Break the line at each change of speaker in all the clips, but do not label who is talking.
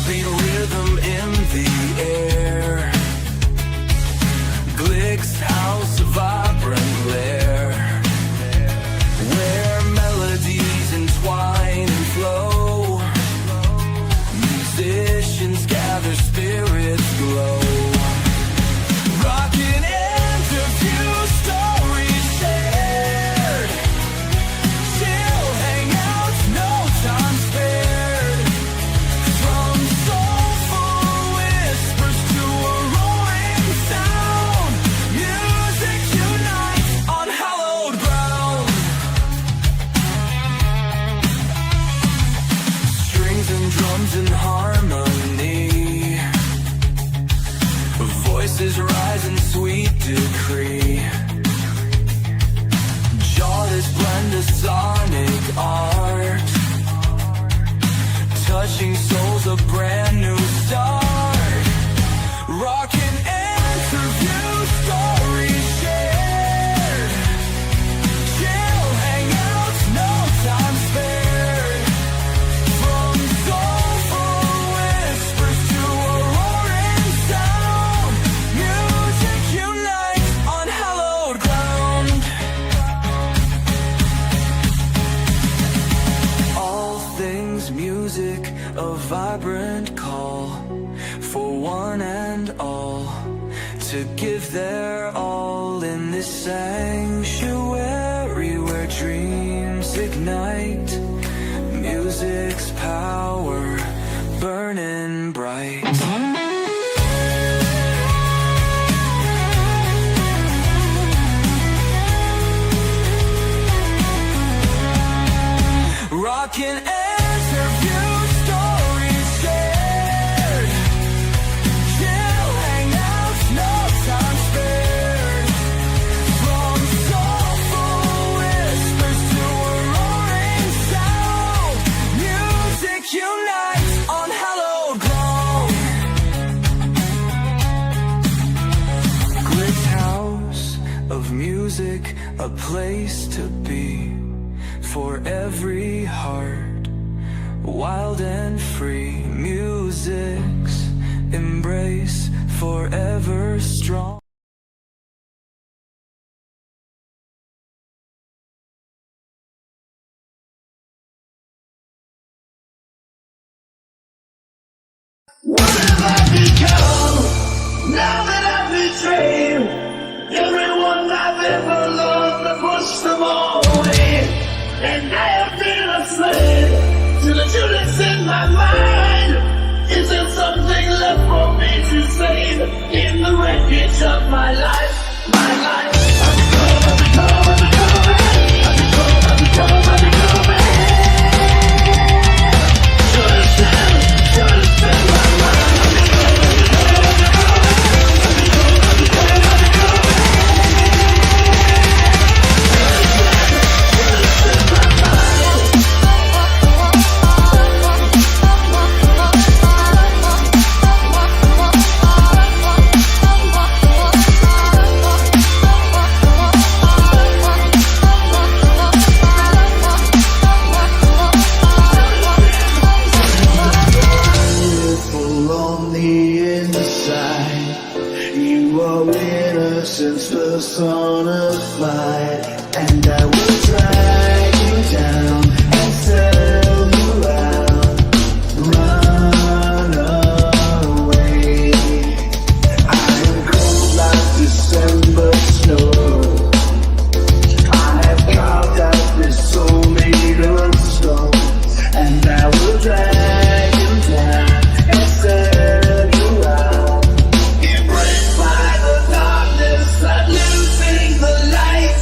heartbeat rhythm in the air. Glick's house, a vibrant lair, where melodies entwine and flow. Musicians gather, spirits glow. Rockin' interview, stories shared. Chill hangouts, no time spared. From soulful whispers to a roaring sound, music unites on hallowed ground. Strings and drums in harmony, voices rise in sweet decree. Jaws blend a sonic art, touching souls, a brand new start. Rockin' interview, stories shared. Chill hangouts, no time spared. From soulful whispers to a roaring sound, music unites on hallowed ground. All things music, a vibrant call for one and all to give their all in this sanctuary where dreams ignite. Music's power burning bright. Rockin' interview, stories shared. Chill hangouts, no time spared. From soulful whispers to a roaring sound, music unites on hallowed ground. Glick's house of music, a place to be for every heart, wild and free. Music's embrace, forever strong.
What have I become now that I've betrayed everyone I've ever loved? I pushed them all away, and I have been a slave to the truth that's in my mind. Is there something left for me to save in the wreckage of my life? My life. I've become. To understand my mind. Since personified, and I will drag you down and sell you out. Run away. I am cold like December snow. I have carved out this soul made of stone, and I will drag you down and sell you out. Embraced by the darkness, not losing the light.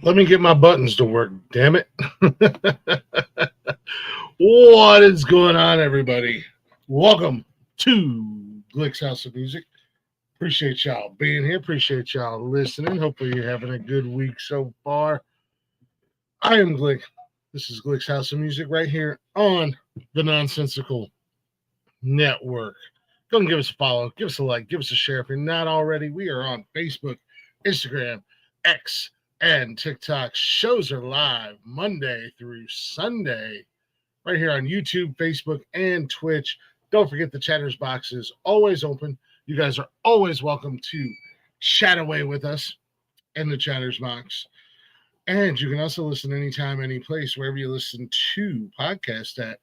Let me get my buttons to work, damn it. What is going on, everybody? Welcome to Glick's House of Music. Appreciate y'all being here. Appreciate y'all listening. Hopefully, you're having a good week so far. I am Glick. This is Glick's House of Music right here on the Nonsensical Network. Go and give us a follow, give us a like, give us a share if you're not already. We are on Facebook, Instagram, X, and TikTok. Shows are live Monday through Sunday right here on YouTube, Facebook, and Twitch. Don't forget the chatters box is always open. You guys are always welcome to chat away with us in the chatters box. And you can also listen anytime, any place, wherever you listen to podcasts at,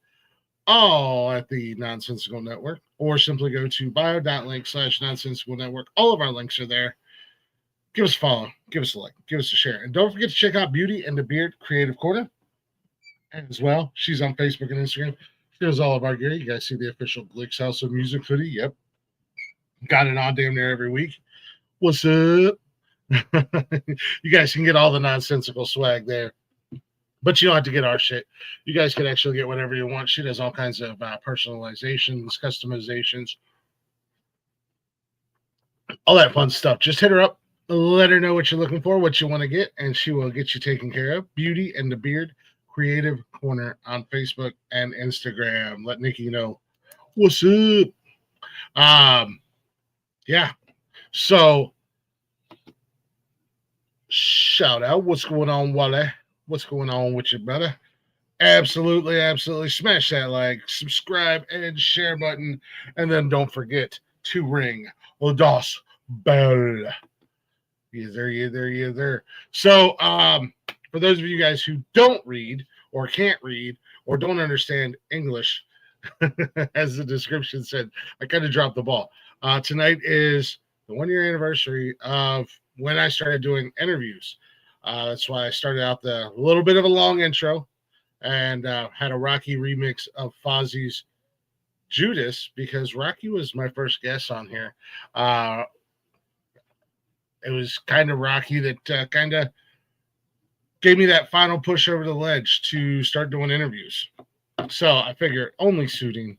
all at the Nonsensical Network, or simply go to bio.link/Nonsensical Network. All of our links are there. Give us a follow, give us a like, give us a share. And don't forget to check out Beauty and the Beard Creative Corner as well. She's on Facebook and Instagram. She does all of our gear. You guys see the official Glick's House of Music hoodie. Yep. Got it on damn near every week. What's up? You guys can get all the nonsensical swag there. But you don't have to get our shit. You guys can actually get whatever you want. She does all kinds of personalizations, customizations, all that fun stuff. Just hit her up, let her know what you're looking for, what you want to get, and she will get you taken care of. Beauty and the Beard Creative Corner on Facebook and Instagram. Let Nikki know what's up. Yeah. So shout out. What's going on, Wale? What's going on with you, brother? Absolutely, absolutely. Smash that like, subscribe, and share button. And then don't forget to ring das bell. You there. So, for those of you guys who don't read or can't read or don't understand English, as the description said, I kind of dropped the ball. Tonight is the 1 year anniversary of when I started doing interviews. That's why I started out the little bit of a long intro and had a Rocky remix of Fozzie's Judas, because Rocky was my first guest on here. It was kind of Rocky that kind of gave me that final push over the ledge to start doing interviews. So I figure only suiting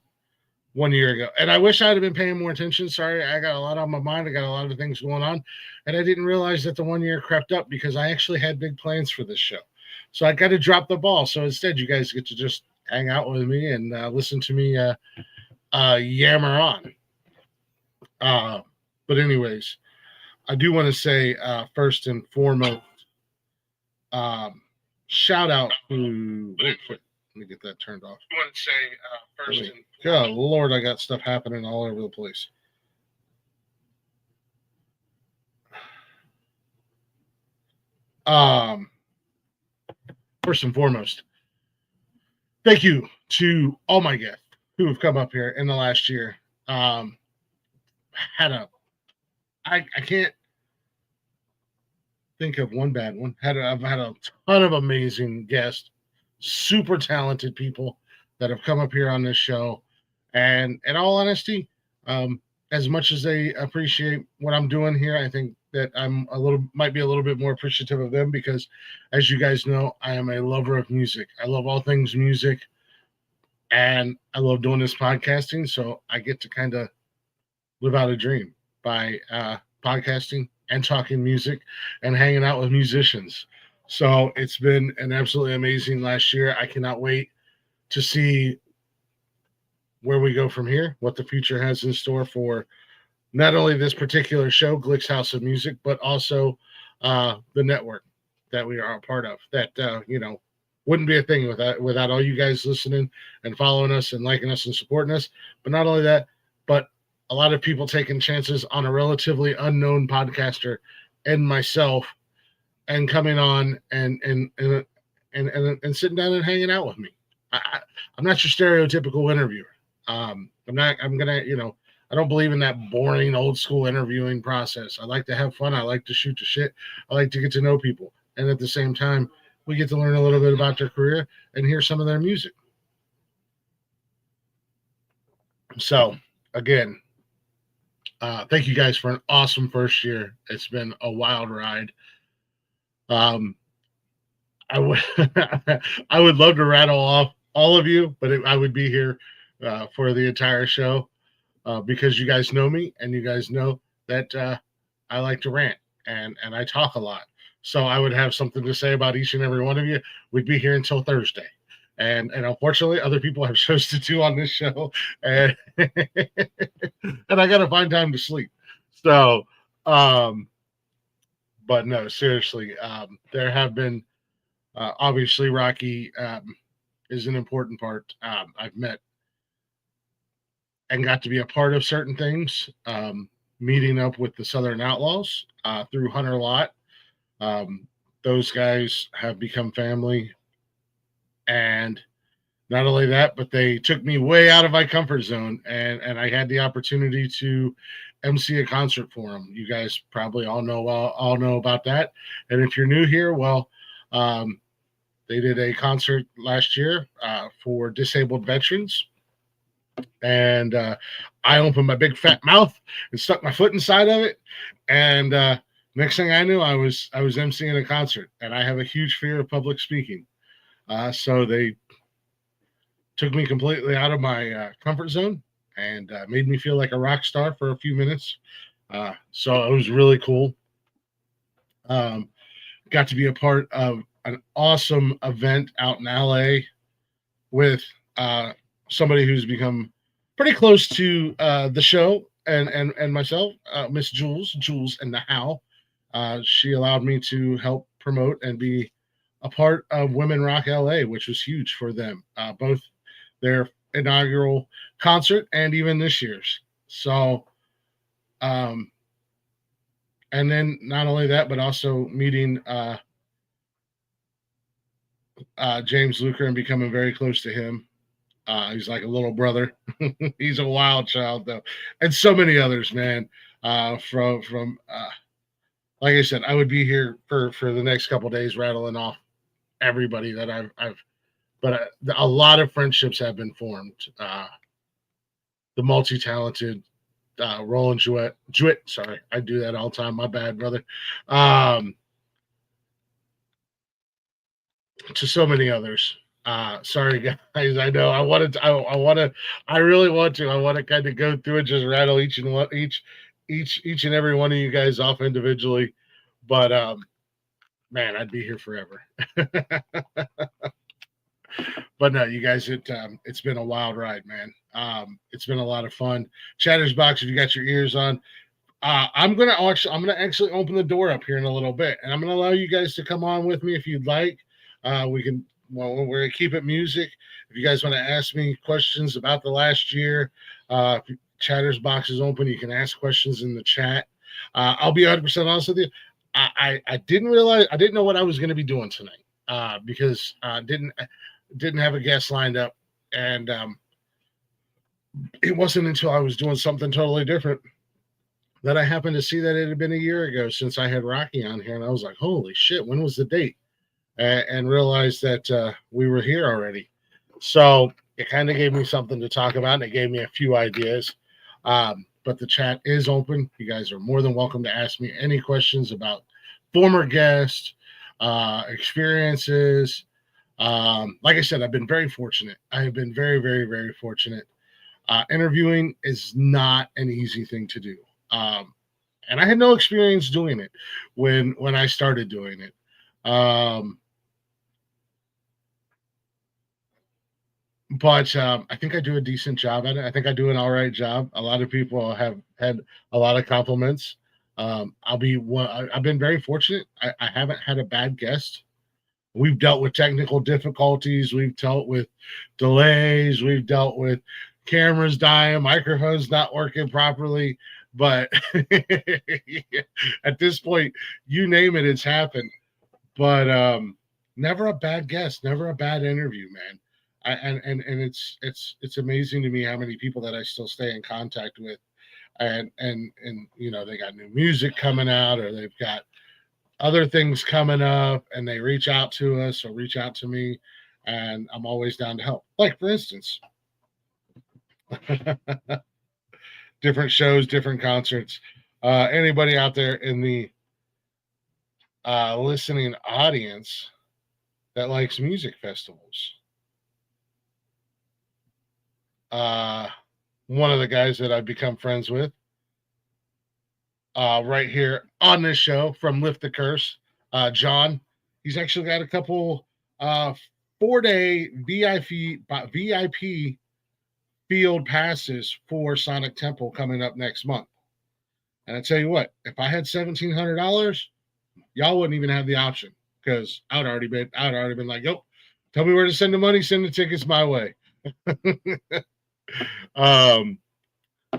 1 year ago. And I wish I'd have been paying more attention. Sorry, I got a lot on my mind. I got a lot of things going on. And I didn't realize that the 1 year crept up because I actually had big plans for this show. So I got to drop the ball. So instead, you guys get to just hang out with me and listen to me yammer on. But anyways, I do want to say first and foremost, shout out to... Wait, let me get that turned off. I want to say first and foremost, God Lord, I got stuff happening all over the place. First and foremost, thank you to all my guests who have come up here in the last year. I can't think of one bad one. I've had a ton of amazing guests, super talented people that have come up here on this show. And in all honesty, as much as they appreciate what I'm doing here, I think that might be a little bit more appreciative of them because, as you guys know, I am a lover of music. I love all things music, and I love doing this podcasting. So I get to kind of live out a dream by podcasting and talking music and hanging out with musicians. So it's been an absolutely amazing last year. I cannot wait to see where we go from here, what the future has in store for not only this particular show, Glick's House of Music, but also the network that we are a part of. That wouldn't be a thing without all you guys listening and following us and liking us and supporting us. But not only that, but a lot of people taking chances on a relatively unknown podcaster and myself, and coming on and sitting down and hanging out with me. I'm not your stereotypical interviewer. I don't believe in that boring old school interviewing process. I like to have fun. I like to shoot the shit. I like to get to know people. And at the same time, we get to learn a little bit about their career and hear some of their music. So again, thank you guys for an awesome first year. It's been a wild ride. I would I would love to rattle off all of you, but I would be here for the entire show because you guys know me and you guys know that I like to rant and I talk a lot. So I would have something to say about each and every one of you. We'd be here until Thursday. And unfortunately, other people have shows to do on this show, and and I got to find time to sleep. So, um, but no, seriously, there have been obviously Rocky is an important part. I've met and got to be a part of certain things. Meeting up with the Southern Outlaws through Hunter Lot. Um, those guys have become family, and not only that, but they took me way out of my comfort zone, and I had the opportunity to MC a concert for them. You guys probably all know about that. And if you're new here, well, um, they did a concert last year for disabled veterans, and I opened my big fat mouth and stuck my foot inside of it, and next thing I knew, I was emceeing a concert, and I have a huge fear of public speaking. So they took me completely out of my comfort zone and made me feel like a rock star for a few minutes. So it was really cool. Um, got to be a part of an awesome event out in LA with somebody who's become pretty close to the show and myself, Miss Jules and the How. She allowed me to help promote and be a part of Women Rock LA, which was huge for them, both their inaugural concert and even this year's. So, and then not only that, but also meeting James Luker and becoming very close to him. He's like a little brother. He's a wild child though, and so many others, man. From like I said, I would be here for the next couple of days rattling off everybody that I've but a lot of friendships have been formed. The multi-talented Roland Jewett, sorry, I do that all the time. My bad, brother. To so many others. Sorry, guys. I know I really want to. I want to kind of go through and just rattle each and every one of you guys off individually. But man, I'd be here forever. But no, you guys, it's been a wild ride, man. It's been a lot of fun. Chatter's Box, if you got your ears on, I'm gonna actually open the door up here in a little bit, and I'm gonna allow you guys to come on with me if you'd like. We can. Well, we're gonna keep it music. If you guys want to ask me questions about the last year, Chatter's Box is open. You can ask questions in the chat. I'll be 100% honest with you. I didn't realize I didn't know what I was going to be doing tonight because didn't have a guest lined up, and it wasn't until I was doing something totally different that I happened to see that it had been a year ago since I had Rocky on here, and I was like, "Holy shit! When was the date?" And realized that we were here already. So it kind of gave me something to talk about, and it gave me a few ideas. But the chat is open. You guys are more than welcome to ask me any questions about former guests, experiences. Like I said, I've been very fortunate. I have been very, very, very fortunate. Interviewing is not an easy thing to do. And I had no experience doing it when I started doing it. But I think I do a decent job at it. I think I do an all right job. A lot of people have had a lot of compliments. I've been very fortunate. I haven't had a bad guest. We've dealt with technical difficulties. We've dealt with delays. We've dealt with cameras dying, microphones not working properly. But at this point, you name it, it's happened. But never a bad guest, never a bad interview, man. And it's amazing to me how many people that I still stay in contact with, and you know, they got new music coming out, or they've got other things coming up, and they reach out to us or reach out to me, and I'm always down to help. Like for instance, different shows, different concerts. Anybody out there in the listening audience that likes music festivals. Uh, One of the guys that I've become friends with, right here on this show from Lift the Curse, John. He's actually got a couple 4-day VIP field passes for Sonic Temple coming up next month. And I tell you what, if I had $1,700, y'all wouldn't even have the option because I'd already been like, yo, tell me where to send the money, send the tickets my way. um,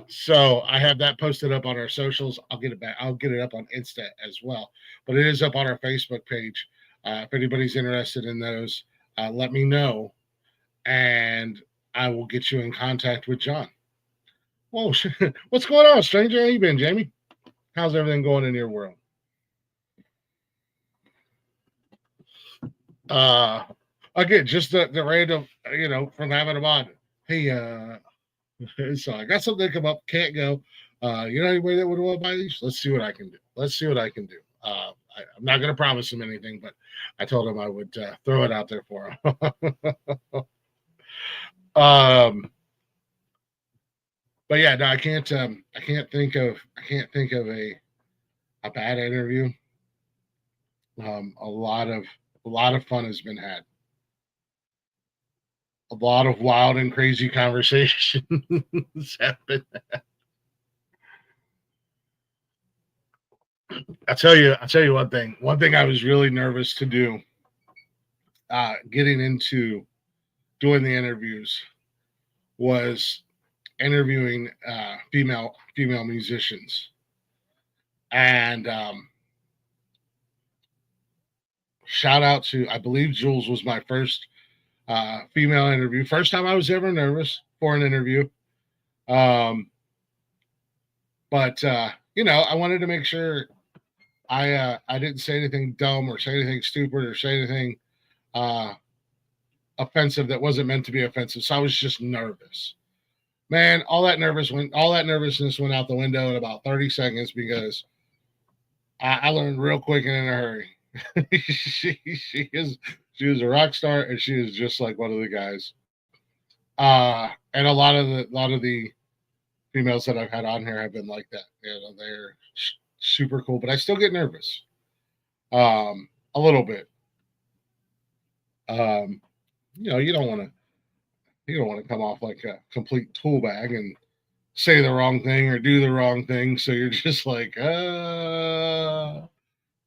so I have that posted up on our socials. I'll get it back. I'll get it up on Insta as well. But it is up on our Facebook page. If anybody's interested in those, let me know, and I will get you in contact with John. Whoa, what's going on, stranger? How you been, Jamie? How's everything going in your world? Again, just the random, from having them on. Hey, so I got something to come up, can't go. You know anybody that would want to buy these? Let's see what I can do. I'm not going to promise him anything, but I told him I would throw it out there for him. But yeah, no, I can't think of a bad interview. A lot of fun has been had. A lot of wild and crazy conversations have been had. I'll tell you one thing. One thing I was really nervous to do, getting into doing the interviews, was interviewing female musicians. And shout out to, I believe Jules was my first female interview. First time I was ever nervous for an interview. But I wanted to make sure I didn't say anything dumb or say anything stupid or say anything offensive that wasn't meant to be offensive. So I was just nervous. Man, all that nervousness went out the window in about 30 seconds because I learned real quick and in a hurry. she was a rock star, and she is just like one of the guys. And a lot of the females that I've had on here have been like that. They're super cool, but I still get nervous. A little bit. You don't want to come off like a complete tool bag and say the wrong thing or do the wrong thing. So you're just like, how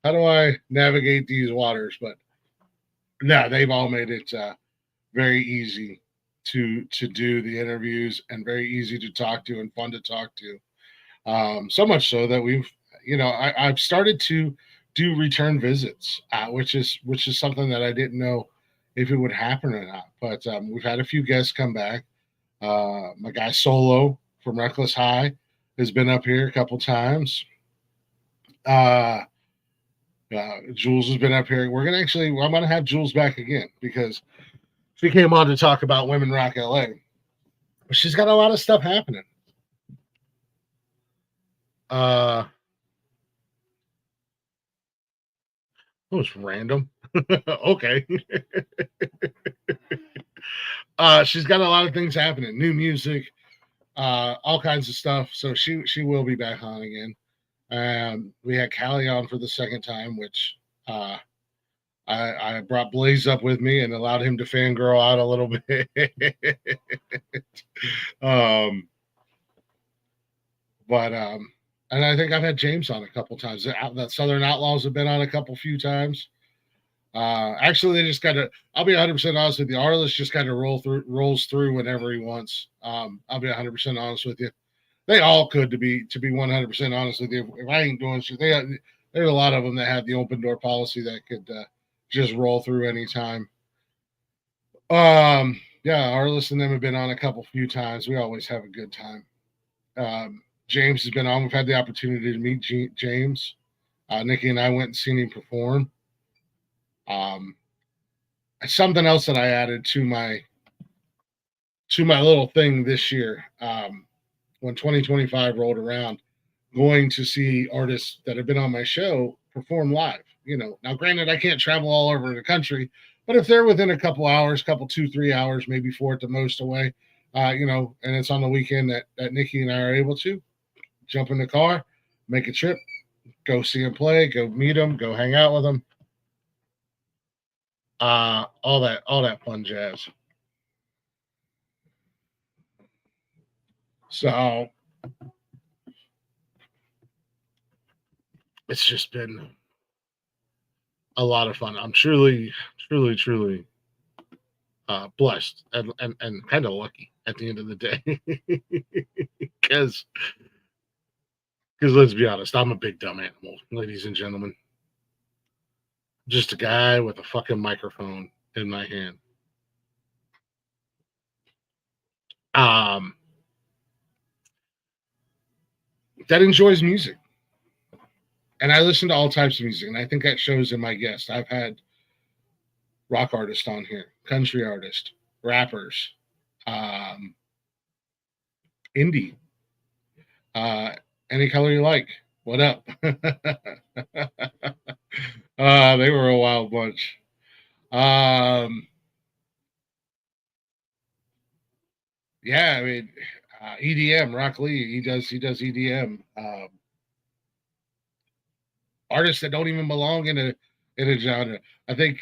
do I navigate these waters? But no, they've all made it very easy to do the interviews and very easy to talk to and fun to talk to. So much so that I've started to do return visits, which is something that I didn't know if it would happen or not. But we've had a few guests come back. My guy Solo from Reckless High has been up here a couple times. Jules has been up here. I'm gonna have Jules back again because she came on to talk about Women Rock LA. But she's got a lot of stuff happening. Oh, it's random. Okay. She's got a lot of things happening, new music, all kinds of stuff. So she will be back on again. We had Callie on for the second time, which I brought Blaze up with me and allowed him to fangirl out a little bit. And I think I've had James on a couple times. The Southern Outlaws have been on a few times. Actually, they just I'll be 100% honest with you. Arliss just kind of rolls through whenever he wants. I'll be 100% honest with you. They all could, to be 100% honest with you. If I ain't doing shit, there's a lot of them that have the open door policy that could just roll through anytime. Yeah, Arliss and them have been on a few times. We always have a good time. James has been on. We've had the opportunity to meet James. Nikki and I went and seen him perform. Something else that I added to my little thing this year, when 2025 rolled around, going to see artists that have been on my show perform live. Now granted, I can't travel all over the country, But if they're within a couple hours, couple 2-3 hours, maybe 4 at the most away, and it's on the weekend that Nikki and I are able to jump in the car, make a trip, go see him play, go meet him, go hang out with him, all that fun jazz. So it's just been a lot of fun. I'm truly, truly, truly blessed and kind of lucky at the end of the day. Because let's be honest, I'm a big dumb animal, ladies and gentlemen. Just a guy with a fucking microphone in my hand. Um, that enjoys music. And I listen to all types of music, and I think that shows in my guests. I've had rock artists on here, country artists, rappers, um, indie, uh, any color you like. What up? They were a wild bunch. Yeah, I mean, EDM, Rock Lee, he does EDM. Artists that don't even belong in a genre. I think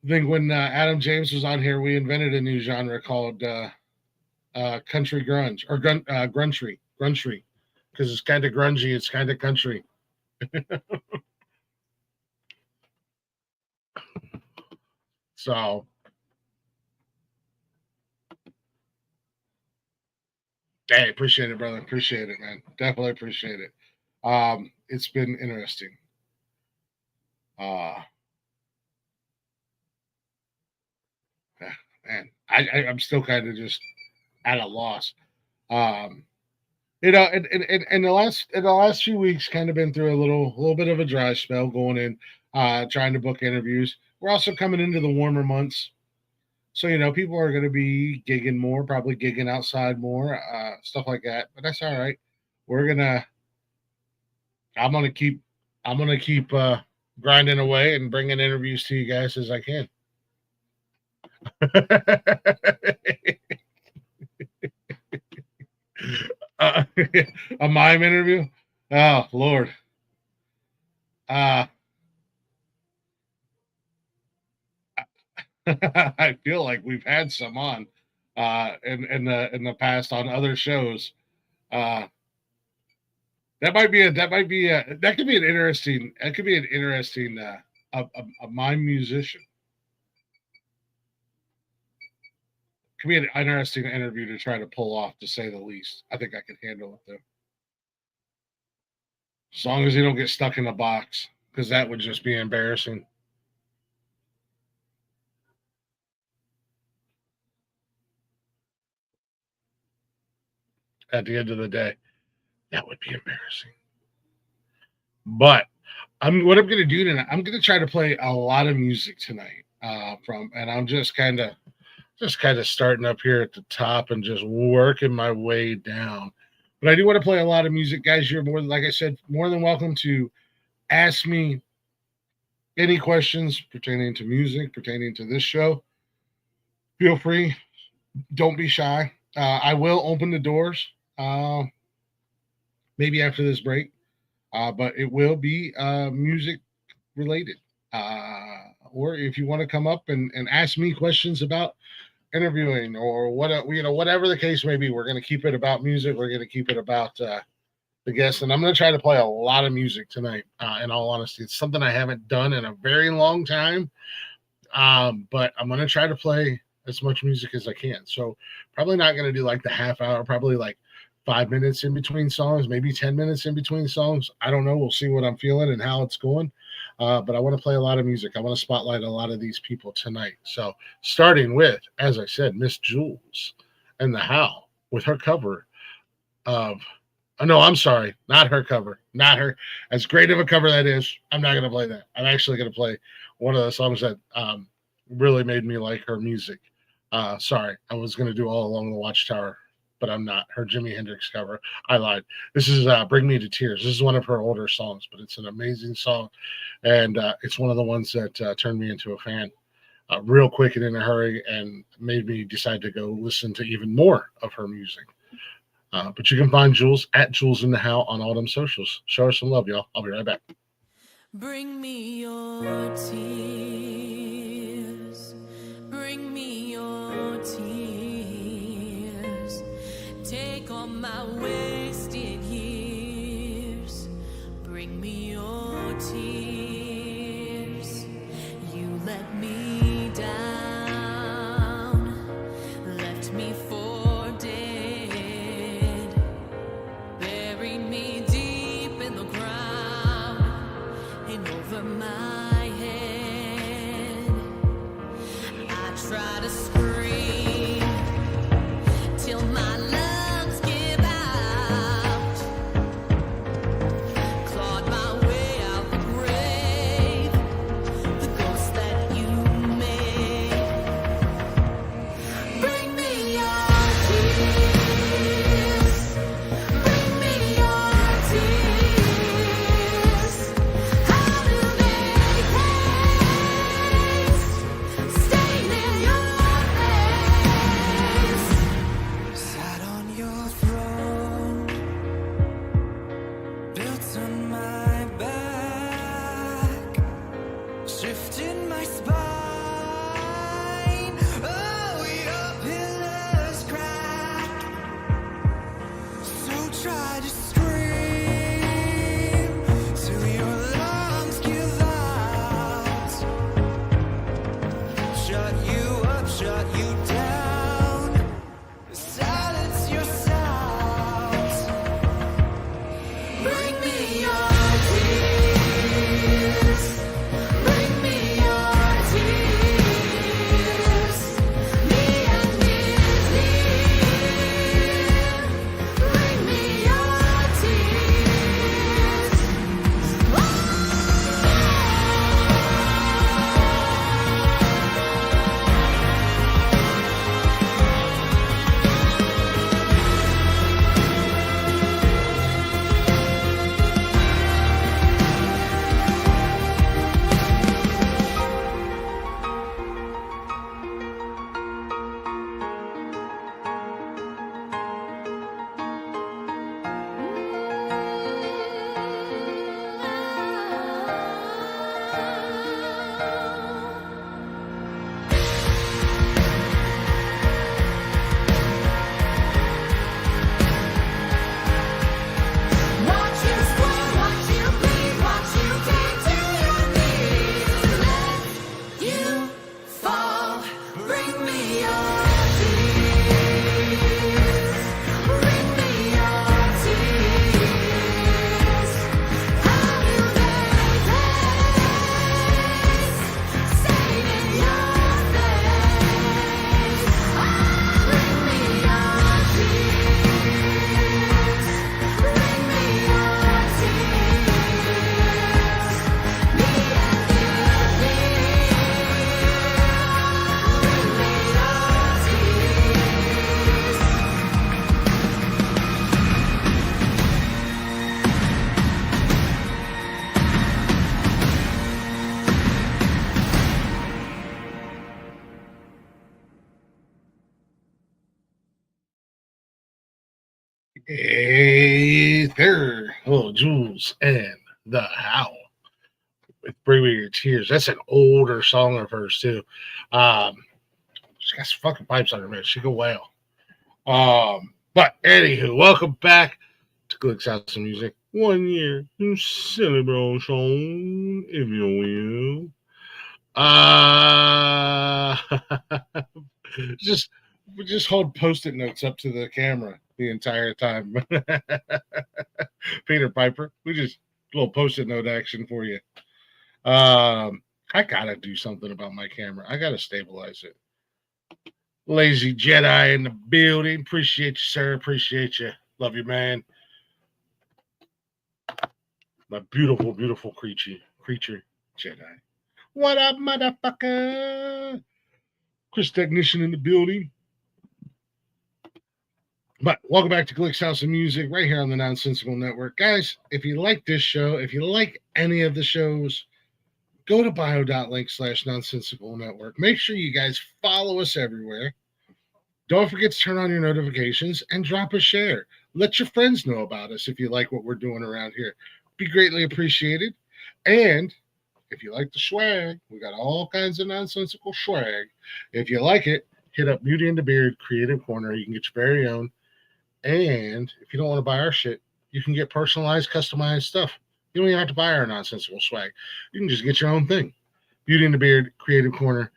when Adam James was on here, we invented a new genre called country grunge or grungery, because it's kind of grungy, it's kind of country. So, hey, appreciate it, brother. Appreciate it, man. Definitely appreciate it. It's been interesting. Uh, Man, I'm still kind of just at a loss. Um, and the last few weeks kind of been through a little bit of a dry spell going in, trying to book interviews. We're also coming into the warmer months, so people are going to be gigging more, probably gigging outside more, stuff like that. But that's all right. We're gonna I'm gonna keep grinding away and bringing interviews to you guys as I can. uh, a mime interview. Oh Lord. Uh, I feel like we've had some on in the past on other shows. Uh, that could be an interesting a mime musician. Could be an interesting interview to try to pull off, to say the least. I think I could handle it though, as long as you don't get stuck in a box, because that would just be embarrassing. At the end of the day, that would be embarrassing. But what I'm going to do tonight, I'm going to try to play a lot of music tonight. And I'm just kind of starting up here at the top and just working my way down. But I do want to play a lot of music, guys. You're like I said, more than welcome to ask me any questions pertaining to music, pertaining to this show. Feel free. Don't be shy. I will open the doors maybe after this break, but it will be music related. Or if you want to come up and ask me questions about interviewing or whatever the case may be, we're going to keep it about music. We're going to keep it about the guests, and I'm going to try to play a lot of music tonight. In all honesty, it's something I haven't done in a very long time, but I'm going to try to play as much music as I can. So probably not going to do like the half hour, probably like 5 minutes in between songs, maybe 10 minutes in between songs. I don't know. We'll see what I'm feeling and how it's going. But I want to play a lot of music. I want to spotlight a lot of these people tonight. So starting with, as I said, Miss Jules and the How with her cover of, oh no, I'm sorry, not her cover, not her. As great of a cover that is, I'm not going to play that. I'm actually going to play one of the songs that really made me like her music. Sorry, I was going to do All Along the Watchtower, but I'm not. Her Jimi Hendrix cover. I lied. This is Bring Me to Tears. This is one of her older songs, but it's an amazing song. And it's one of the ones that turned me into a fan. real quick and in a hurry, and made me decide to go listen to even more of her music. But you can find Jules at Jules in the How on all them socials. Show her some love, y'all. I'll be right back.
Bring me your tears. Bring me your tears. Take all my wasted years. Bring me your tears. You let me down, left me for dead, buried me deep in the ground and over my head. I try to scream till my lungs give out, clawed my way out the grave, the ghost that you made. Bring me your tears. Bring me your tears. How do they taste? Staining your face.
Sat on your throne, built on my back, shifting my spine. Oh, your pillars crack. So try to scream till your lungs give out. Shut you up, shut you down. Silence your sounds.
Bring me your tears. Bring me your tears. Me and is near. Bring me your tears. Watch you squirm, watch you bleed, watch you cling to your knees. Let you fall. Bring me your tears. Bring me your tears. How do they taste? Staining your face. Bring me your tears. Bring me your tears. Me and you Bring me your
Hey there, little Jules and the How with Bring Me Your Tears. That's an older song of hers too. She got some fucking pipes on her, man. She can wail. But anywho, welcome back to Glick's House of Music. 1 year in celebration, if you will. Just hold post-it notes up to the camera the entire time. Peter Piper, we just little post-it note action for you. I gotta do something about my camera. I gotta stabilize it. Lazy Jedi in the building. Appreciate you, sir. Appreciate you. Love you, man. My beautiful, beautiful creature, Jedi. What up, motherfucker? Chris Technician in the building. But welcome back to Glick's House of Music right here on the Nonsensical Network. Guys, if you like this show, if you like any of the shows, go to bio.link/nonsensical network. Make sure you guys follow us everywhere. Don't forget to turn on your notifications and drop a share. Let your friends know about us if you like what we're doing around here. Be greatly appreciated. And if you like the swag, we got all kinds of nonsensical swag. If you like it, hit up Beauty and the Beard Creative Corner. You can get your very own. And if you don't want to buy our shit, you can get personalized, customized stuff. You don't even have to buy our nonsensical swag. You can just get your own thing. Beauty and the Beard Creative Corner,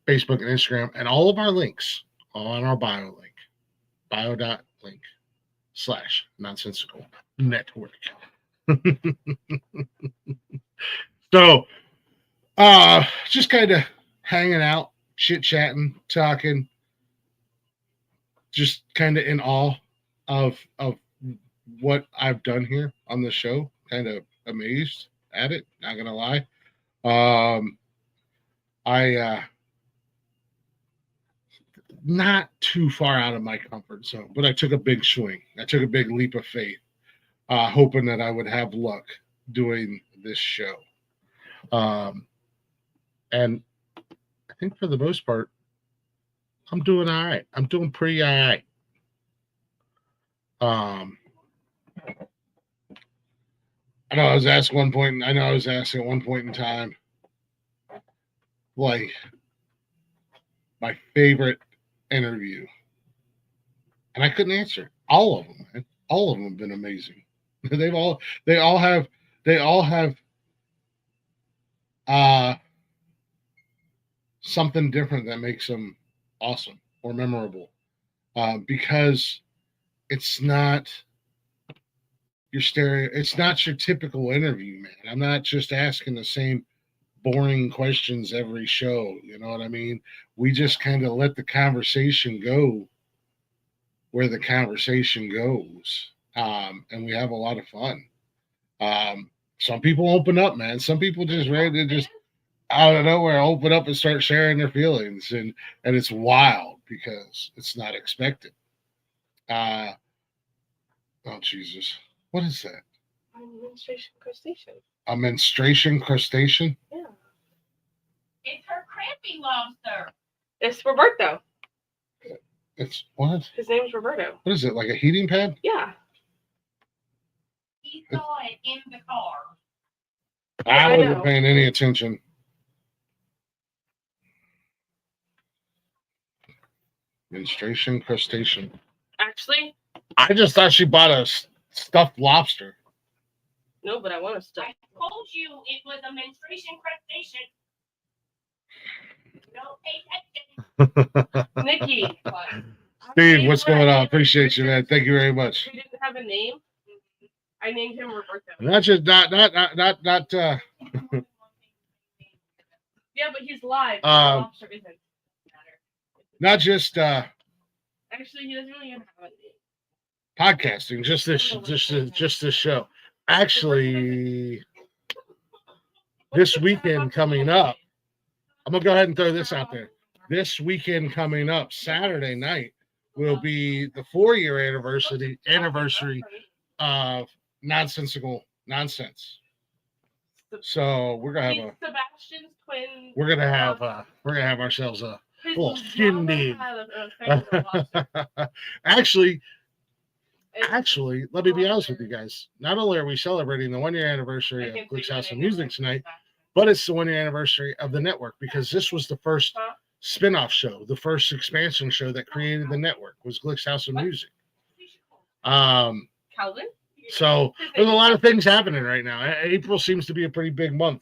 Facebook and Instagram, and all of our links on our bio link. bio.link/nonsensical network. So, just kind of hanging out, chit-chatting, talking, just kind of in awe of what I've done here on the show. Kind of amazed at it, not gonna lie. I not too far out of my comfort zone, but I took a big swing. I took a big leap of faith, hoping that I would have luck doing this show. And I think for the most part, I'm doing all right. I'm doing pretty all right. I know I was asked at one point in time, like, my favorite interview, and I couldn't answer. All of them, man. All of them have been amazing. They all have something different that makes them awesome or memorable, because it's not it's not your typical interview, man. I'm not just asking the same boring questions every show. You know what I mean? We just kind of let the conversation go where the conversation goes. And we have a lot of fun. Some people open up, man. Some people just ready to just out of nowhere open up and start sharing their feelings, and it's wild because it's not expected. Oh Jesus, what is that?
A menstruation crustacean.
A menstruation crustacean?
Yeah.
It's her crappy lobster.
It's Roberto.
It's what?
His name's Roberto.
What is it? Like a heating pad?
Yeah.
He saw it in the car.
I
I
wasn't
know.
paying any attention. Menstruation crustacean.
Actually,
I just thought she bought a stuffed lobster.
no, but I want to
I
stop.
told you it was a menstruation crustacean. Don't pay attention.
Nikki.
Steve, what's going on? Appreciate you, man. Thank you very much.
He didn't have a name. I named him Roberto.
Not just not.
Yeah, but he's live. Lobster isn't.
Not just
Actually, he doesn't really even have a name.
podcasting. Just this show. Actually, this weekend coming up, I'm gonna go ahead and throw this out there. This weekend coming up, Saturday night, will be the 4-year anniversary of Nonsensical Nonsense. So we're gonna have
Sebastian's twin.
we're gonna have ourselves a
His
little
mama
shindig.
had a thing with a lobster.
Actually,
And-
let me be honest with you guys. Not only are we celebrating the 1-year anniversary of Glick's House of Music tonight, but it's the 1-year anniversary of the network, because this was the first spin-off show, the first expansion show that created the network was Glick's House of Music.
Calvin?
So there's a lot of things happening right now. April seems to be a pretty big month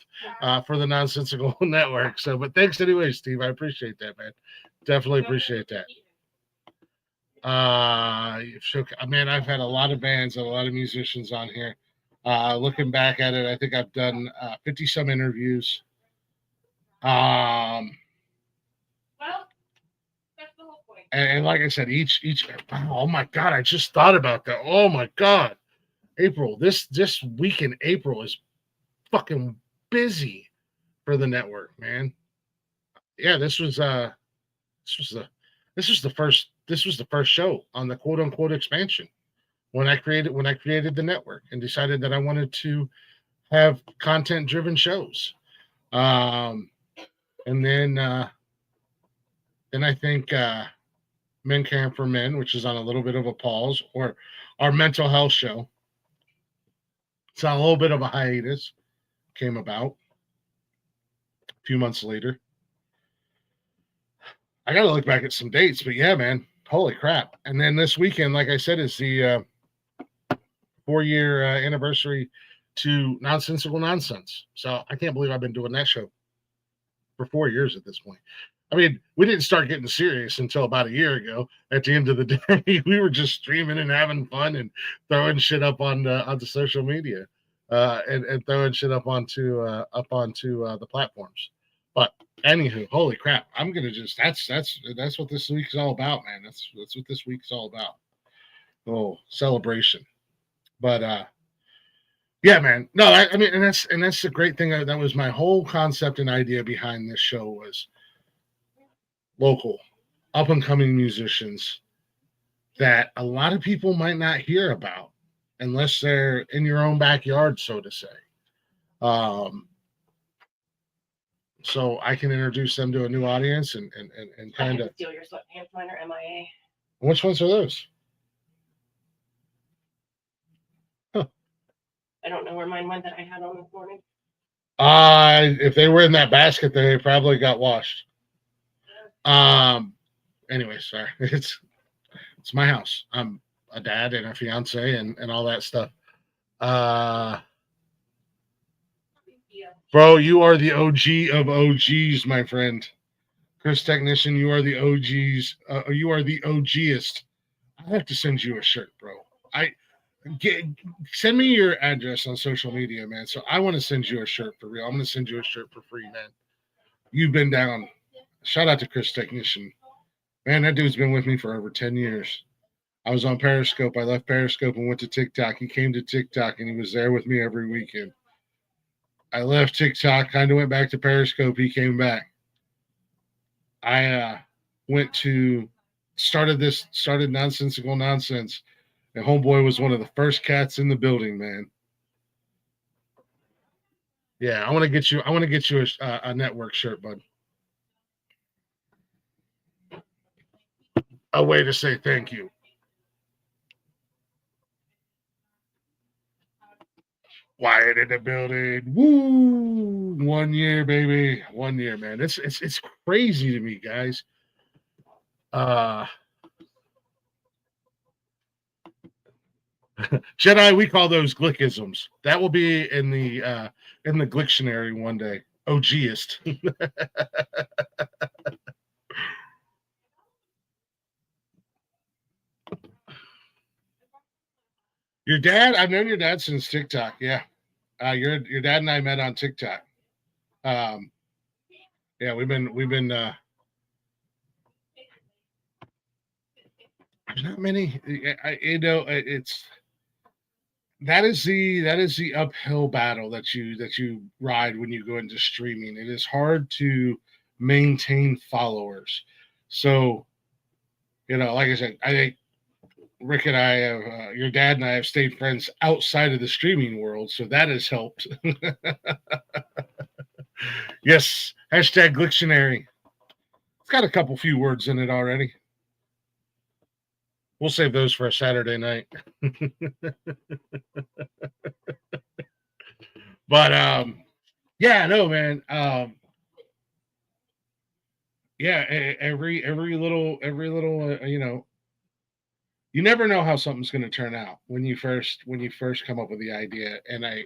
for the Nonsensical Network. So, but thanks anyway, Steve. I appreciate that, man. Definitely appreciate that. Man, I've had a lot of bands and a lot of musicians on here. Looking back at it, I think I've done 50 some interviews.
Well, that's the whole point.
And like I said, each oh my God, I just thought about that. Oh my God. April, this week in April is fucking busy for the network, man. Yeah, this was the first show on the quote unquote expansion when I created the network and decided that I wanted to have content driven shows. And then I think Men Camp for Men, which is on a little bit of a pause, or our mental health show. It's on a little bit of a hiatus. Came about a few months later. I got to look back at some dates, but yeah, man, holy crap! And then this weekend, like I said, is the 4-year anniversary to Nonsensical Nonsense. So I can't believe I've been doing that show for 4 years at this point. I mean, we didn't start getting serious until about a year ago. At the end of the day, we were just streaming and having fun and throwing shit up on onto social media, and throwing shit up onto the platforms. But anywho, holy crap! I'm gonna just that's what this week's all about, man. That's what this week's all about. Oh, celebration. But yeah, man. No, I mean, and that's the great thing. That was my whole concept and idea behind this show was local, up and coming musicians that a lot of people might not hear about unless they're in your own backyard, so to say. So I can introduce them to a new audience and kind of
steal your sweatpants. Mine are MIA.
Which ones are those?
I don't know where mine went that I had on this morning.
If they were in that basket, they probably got washed. Anyway, sorry. It's my house. I'm a dad and a fiance and all that stuff. Bro, you are the OG of OGs, my friend. Chris Technician, you are the OGs. You are the OGist. I have to send you a shirt, bro. Send me your address on social media, man. So I want to send you a shirt for real. I'm going to send you a shirt for free, man. You've been down. Shout out to Chris Technician. Man, that dude's been with me for over 10 years. I was on Periscope. I left Periscope and went to TikTok. He came to TikTok and he was there with me every weekend. I left TikTok, kind of went back to Periscope. He came back. I started Nonsensical Nonsense. And homeboy was one of the first cats in the building, man. Yeah, I want to get you a network shirt, bud. A way to say thank you. Wyatt in the building. Woo! 1 year, baby. 1 year, man. It's crazy to me, guys. Jedi, we call those Glickisms. That will be in the Glicktionary one day. OGist. Your dad? I've known your dad since TikTok. Yeah, your dad and I met on TikTok. Yeah, we've been. There's not many. It's that is the uphill battle that you ride when you go into streaming. It is hard to maintain followers. So, like I said, I think Rick and I have, your dad and I have stayed friends outside of the streaming world, so that has helped. Yes, hashtag Glicktionary. It's got a few words in it already. We'll save those for a Saturday night. But yeah, no, man. Yeah, every little you never know how something's going to turn out when you first come up with the idea. And I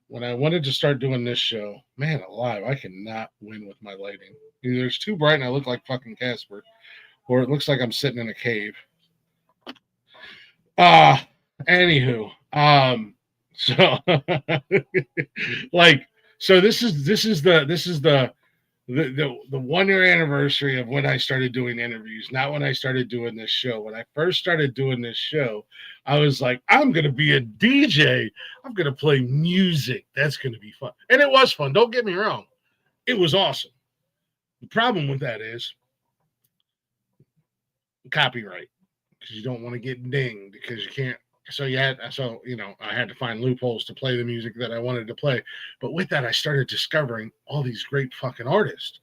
when I wanted to start doing this show, man alive, I cannot win with my lighting. Either it's too bright and I look like fucking Casper, or it looks like I'm sitting in a cave. Anywho, so so this is the 1 year anniversary of when I started doing interviews, not when I started doing this show. When I first started doing this show, I was like, I'm going to be a DJ. I'm going to play music. That's going to be fun. And it was fun. Don't get me wrong. It was awesome. The problem with that is copyright, because you don't want to get dinged because you can't so I had to find loopholes to play the music that I wanted to play. But with that, I started discovering all these great fucking artists,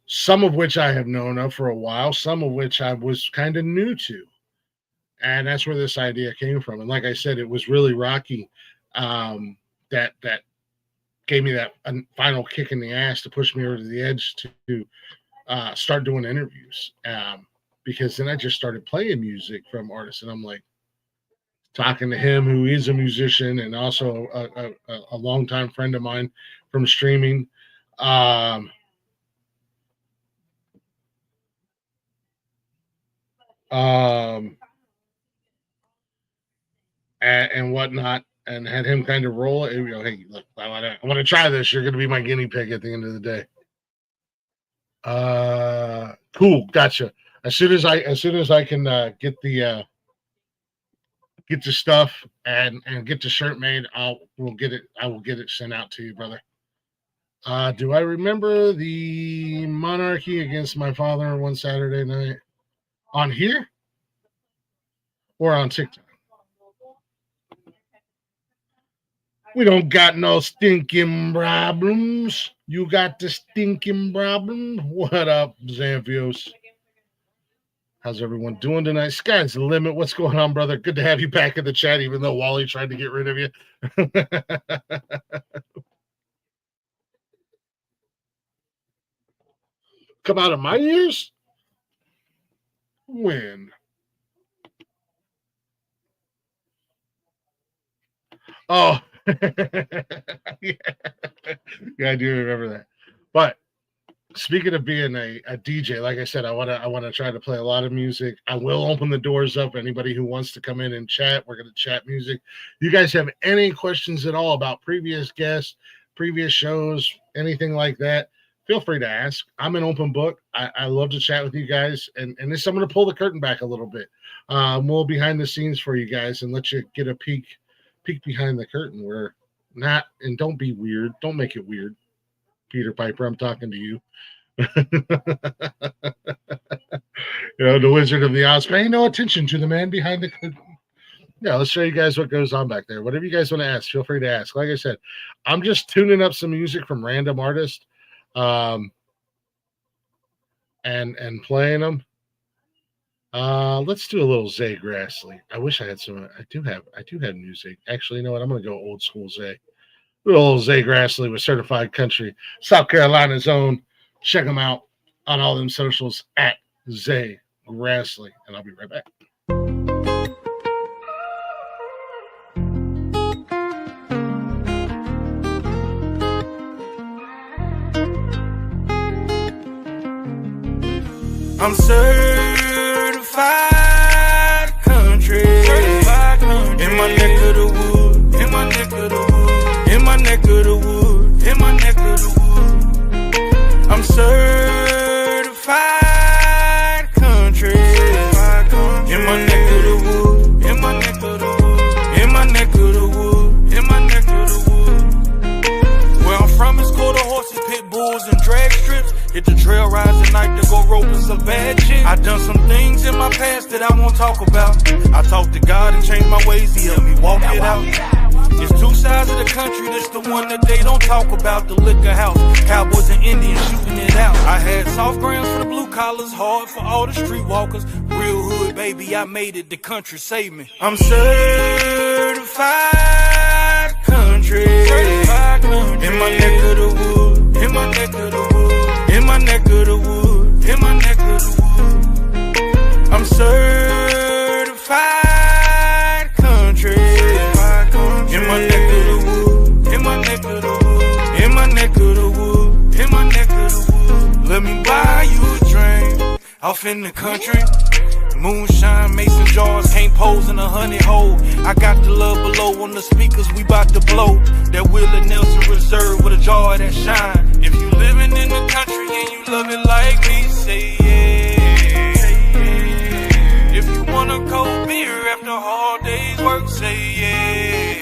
some of which I have known of for a while, some of which I was kind of new to. And that's where this idea came from. And like I said, it was really Rocky that gave me that final kick in the ass to push me over to the edge to start doing interviews. Because then I just started playing music from artists, and I'm like talking to him, who is a musician and also a longtime friend of mine from streaming. And whatnot, and had him kind of roll it. Hey, look, I want to try this. You're going to be my guinea pig at the end of the day. Cool, gotcha. As soon as I can get the stuff and get the shirt made, I will get it sent out to you, brother. Do I remember the monarchy against my father one Saturday night on here or on TikTok? We don't got no stinking problems. You got the stinking problem. What up, Xanthios? How's everyone doing tonight? Sky's the limit. What's going on, brother? Good to have you back in the chat, even though Wally tried to get rid of you. Come out of my ears? When? Oh. yeah, I do remember that. But speaking of being a DJ, like I said, I want to try to play a lot of music. I will open the doors up. Anybody who wants to come in and chat, we're going to chat music. You guys have any questions at all about previous guests, previous shows, anything like that, feel free to ask. I'm an open book. I love to chat with you guys. And this, I'm going to pull the curtain back a little bit. More behind the scenes for you guys and let you get a peek behind the curtain. We're not, and don't be weird. Don't make it weird. Peter Piper, I'm talking to you. The Wizard of the Oz. Pay no attention to the man behind the curtain. Yeah, let's show you guys what goes on back there. Whatever you guys want to ask, feel free to ask. Like I said, I'm just tuning up some music from random artists, and playing them. Let's do a little Zay Grassley. I wish I had some. I do have music. Actually, you know what? I'm gonna go old school Zay. Little old Zay Grassley with Certified Country, South Carolina's own. Check him out on all them socials at Zay Grassley, and I'll be right back.
I'm certified country. In my neck of the wood, in my neck of the wood, in my neck of the wood, in my neck of the wood. I'm certified country. In my neck of the wood, in my neck of the wood, in my neck of the wood, in my neck of the wood. Where I'm from is quarter horses, pit bulls, and drag strips. Hit the trail rides at night to go roping some bad shit. I done some things in my past that I won't talk about. I talked to God and changed my ways, he helped me walk it out. It's two sides of the country, this the one that they don't talk about. The liquor house, cowboys and Indians shooting it out. I had soft grounds for the blue collars, hard for all the street walkers. Real hood, baby, I made it, the country saved me. I'm certified country. In my neck of the wood, in my neck of the wood, in my neck of the wood, in my neck of the wood. I'm certified country. In my neck of the wood, in my neck of the wood, in my neck of the wood, in my neck of the wood. Let me buy you a drink, off in the country. Moonshine, mason jars, can't pose in a honey hole. I got the love below on the speakers, we bout to blow. That Willie Nelson Reserve with a jar that shine. If you living in the country and you love it like me, say yeah. If you want a cold beer after a hard day's work, say yeah.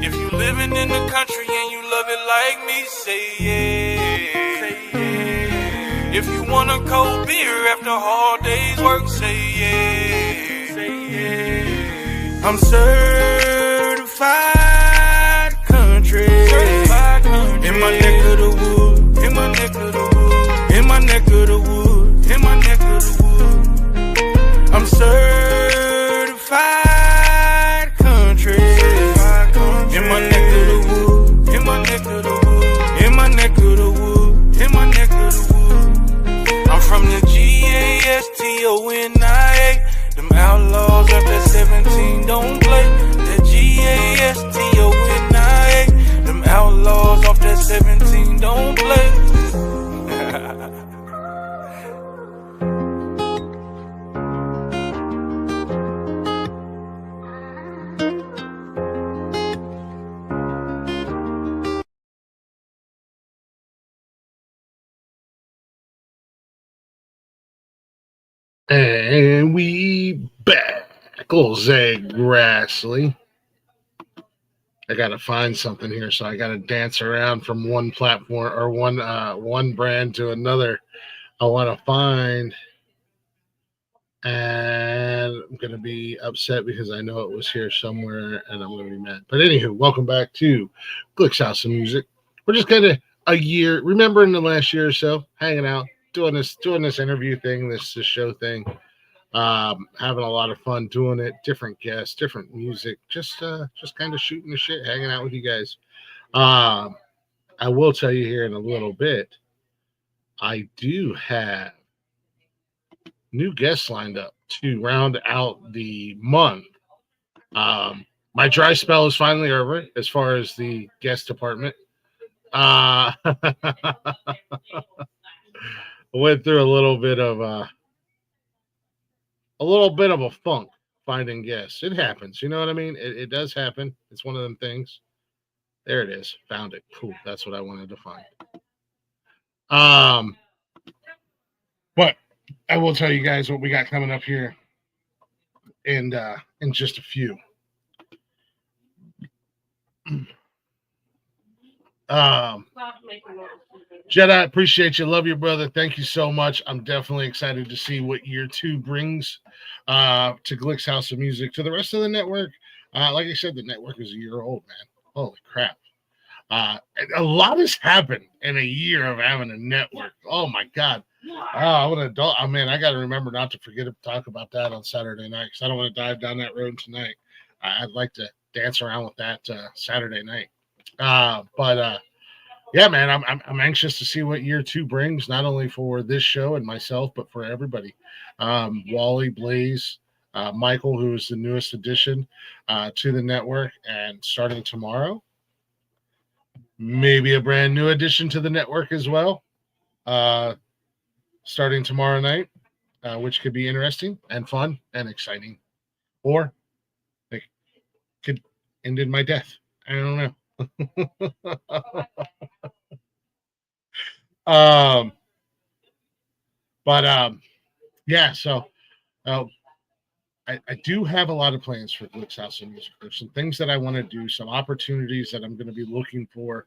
If you living in the country and you love it like me, say yeah. If you want a cold beer after a hard day's work, say yeah. I'm certified country. In my neck of the woods. In my neck of the woods. In my neck of the woods. In my neck of the woods. I'm certified country. In my neck of the woods. In my neck of the woods. In my neck of the woods. In my neck of the woods. I'm from the GASTONIA. Them outlaws after 17 don't play. The GASTONIA. Them outlaws off that 17 don't play.
And we back. Old Zag Grassley. I gotta find something here, so I gotta dance around from one platform or one brand to another. I want to find, and I'm gonna be upset because I know it was here somewhere, and I'm gonna be mad. But anywho, welcome back to Glick's House of Music. We're just kind of a year, remembering the last year or so, hanging out, doing this interview thing, this show thing. Having a lot of fun doing it, different guests, different music, just kind of shooting the shit, hanging out with you guys. I will tell you here in a little bit, I do have new guests lined up to round out the month. My dry spell is finally over as far as the guest department. Went through a little bit of a funk finding guests. It happens. You know what I mean? It does happen. It's one of them things. There it is. Found it. Cool. That's what I wanted to find. But I will tell you guys what we got coming up here in just a few. Jedi, appreciate you. Love you, brother. Thank you so much. I'm definitely excited to see what year 2 brings to Glick's House of Music, to the rest of the network. Like I said, the network is a year old, man. Holy crap. A lot has happened in a year of having a network. Oh, my God. I'm an adult. I mean, I got to remember not to forget to talk about that on Saturday night, because I don't want to dive down that road tonight. I'd like to dance around with that Saturday night. Yeah, man, I'm anxious to see what year 2 brings, not only for this show and myself, but for everybody. Wally, Blaze, Michael, who is the newest addition to the network, and starting tomorrow, maybe a brand new addition to the network as well, starting tomorrow night, which could be interesting and fun and exciting, or they could end in my death. I don't know. Yeah, so I do have a lot of plans for Glick's House of Music. There's some things that I want to do, some opportunities that I'm going to be looking for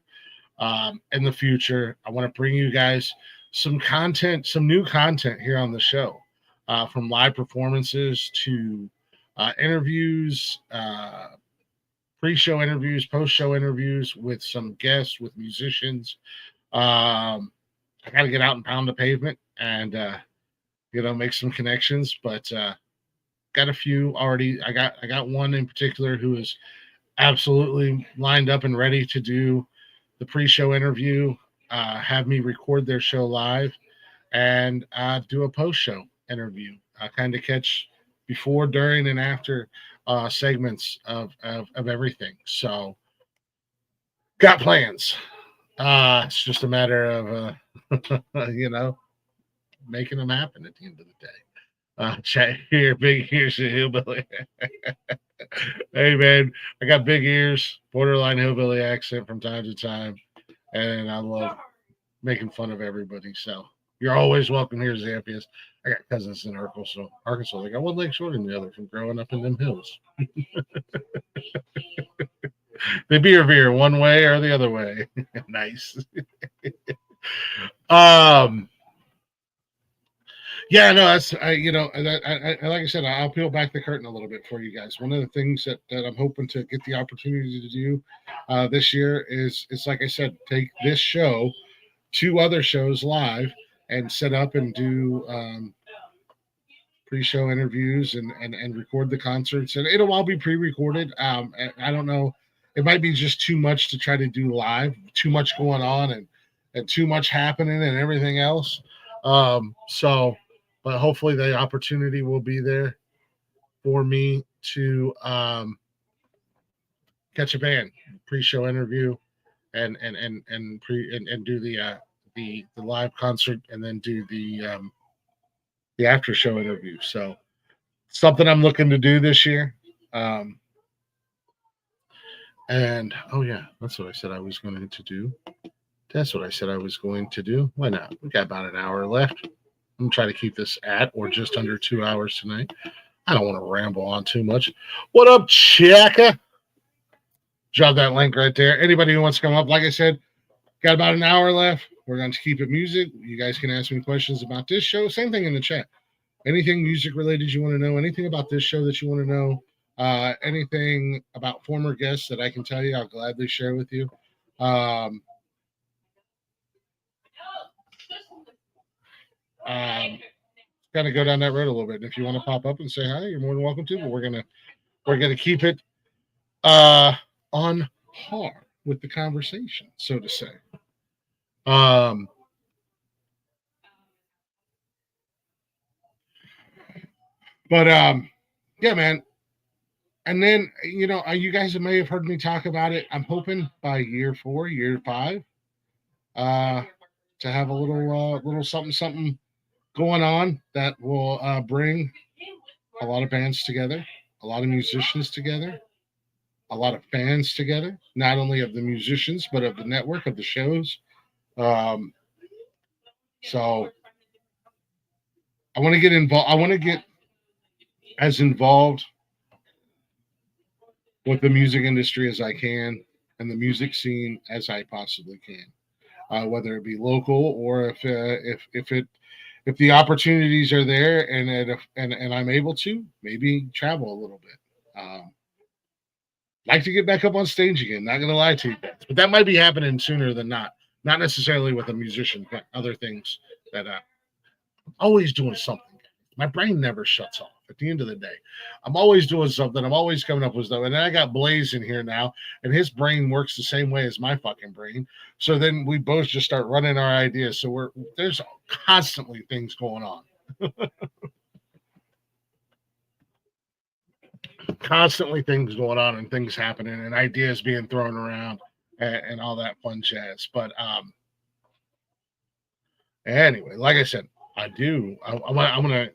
in the future. I want to bring you guys some content, some new content here on the show, from live performances to interviews, pre-show interviews, post-show interviews with some guests, with musicians. I got to get out and pound the pavement and make some connections, but got a few already. I got one in particular who is absolutely lined up and ready to do the pre-show interview, have me record their show live, and do a post-show interview, kind of catch before, during, and after segments of everything. So got plans. It's just a matter of making them happen at the end of the day. Chat here, big ears and hillbilly. Hey man, I got big ears, borderline hillbilly accent from time to time, and I love making fun of everybody. So you're always welcome here, Zampius. I got cousins in Arkansas. They got one leg shorter than the other from growing up in them hills. They be veer one way or the other way. Nice. Yeah, no, that's like I said, I'll peel back the curtain a little bit for you guys. One of the things that I'm hoping to get the opportunity to do this year is like I said, take this show to other shows live and set up and do pre-show interviews and record the concerts, and it'll all be pre-recorded. I don't know, it might be just too much to try to do live, too much going on and too much happening and everything else. So, but hopefully the opportunity will be there for me to catch a band, pre-show interview, and do the live concert, and then do the after show interview. So something I'm looking to do this year. Um, and oh yeah, that's what I said I was going to do. That's what I said I was going to do. Why not? We got about an hour left. I'm gonna try to keep this at or just under 2 hours tonight. I don't want to ramble on too much. What up, Chaka? Drop that link right there. Anybody who wants to come up, like I said, got about an hour left. We're going to keep it music. You guys can ask me questions about this show. Same thing in the chat. Anything music related you want to know, anything about this show that you want to know, anything about former guests that I can tell you, I'll gladly share with you. Kind of go down that road a little bit. And if you want to pop up and say hi, you're more than welcome to. But we're gonna keep it on par with the conversation, so to say. But yeah, man. And then you guys may have heard me talk about it. I'm hoping by year 4, year 5, to have a little something going on that will bring a lot of bands together, a lot of musicians together, a lot of fans together, not only of the musicians but of the network, of the shows. So I want to get involved. I want to get as involved with the music industry as I can and the music scene as I possibly can, whether it be local or if the opportunities are there and I'm able to maybe travel a little bit. Like to get back up on stage again. Not gonna lie to you guys, but that might be happening sooner than not. Not necessarily with a musician, but other things that always doing something. My brain never shuts off. At the end of the day, I'm always doing something. I'm always coming up with stuff. And then I got Blaze in here now, and his brain works the same way as my fucking brain. So then we both just start running our ideas. So there's constantly things going on. Constantly things going on and things happening and ideas being thrown around and all that fun jazz. But anyway, like I said, I'm gonna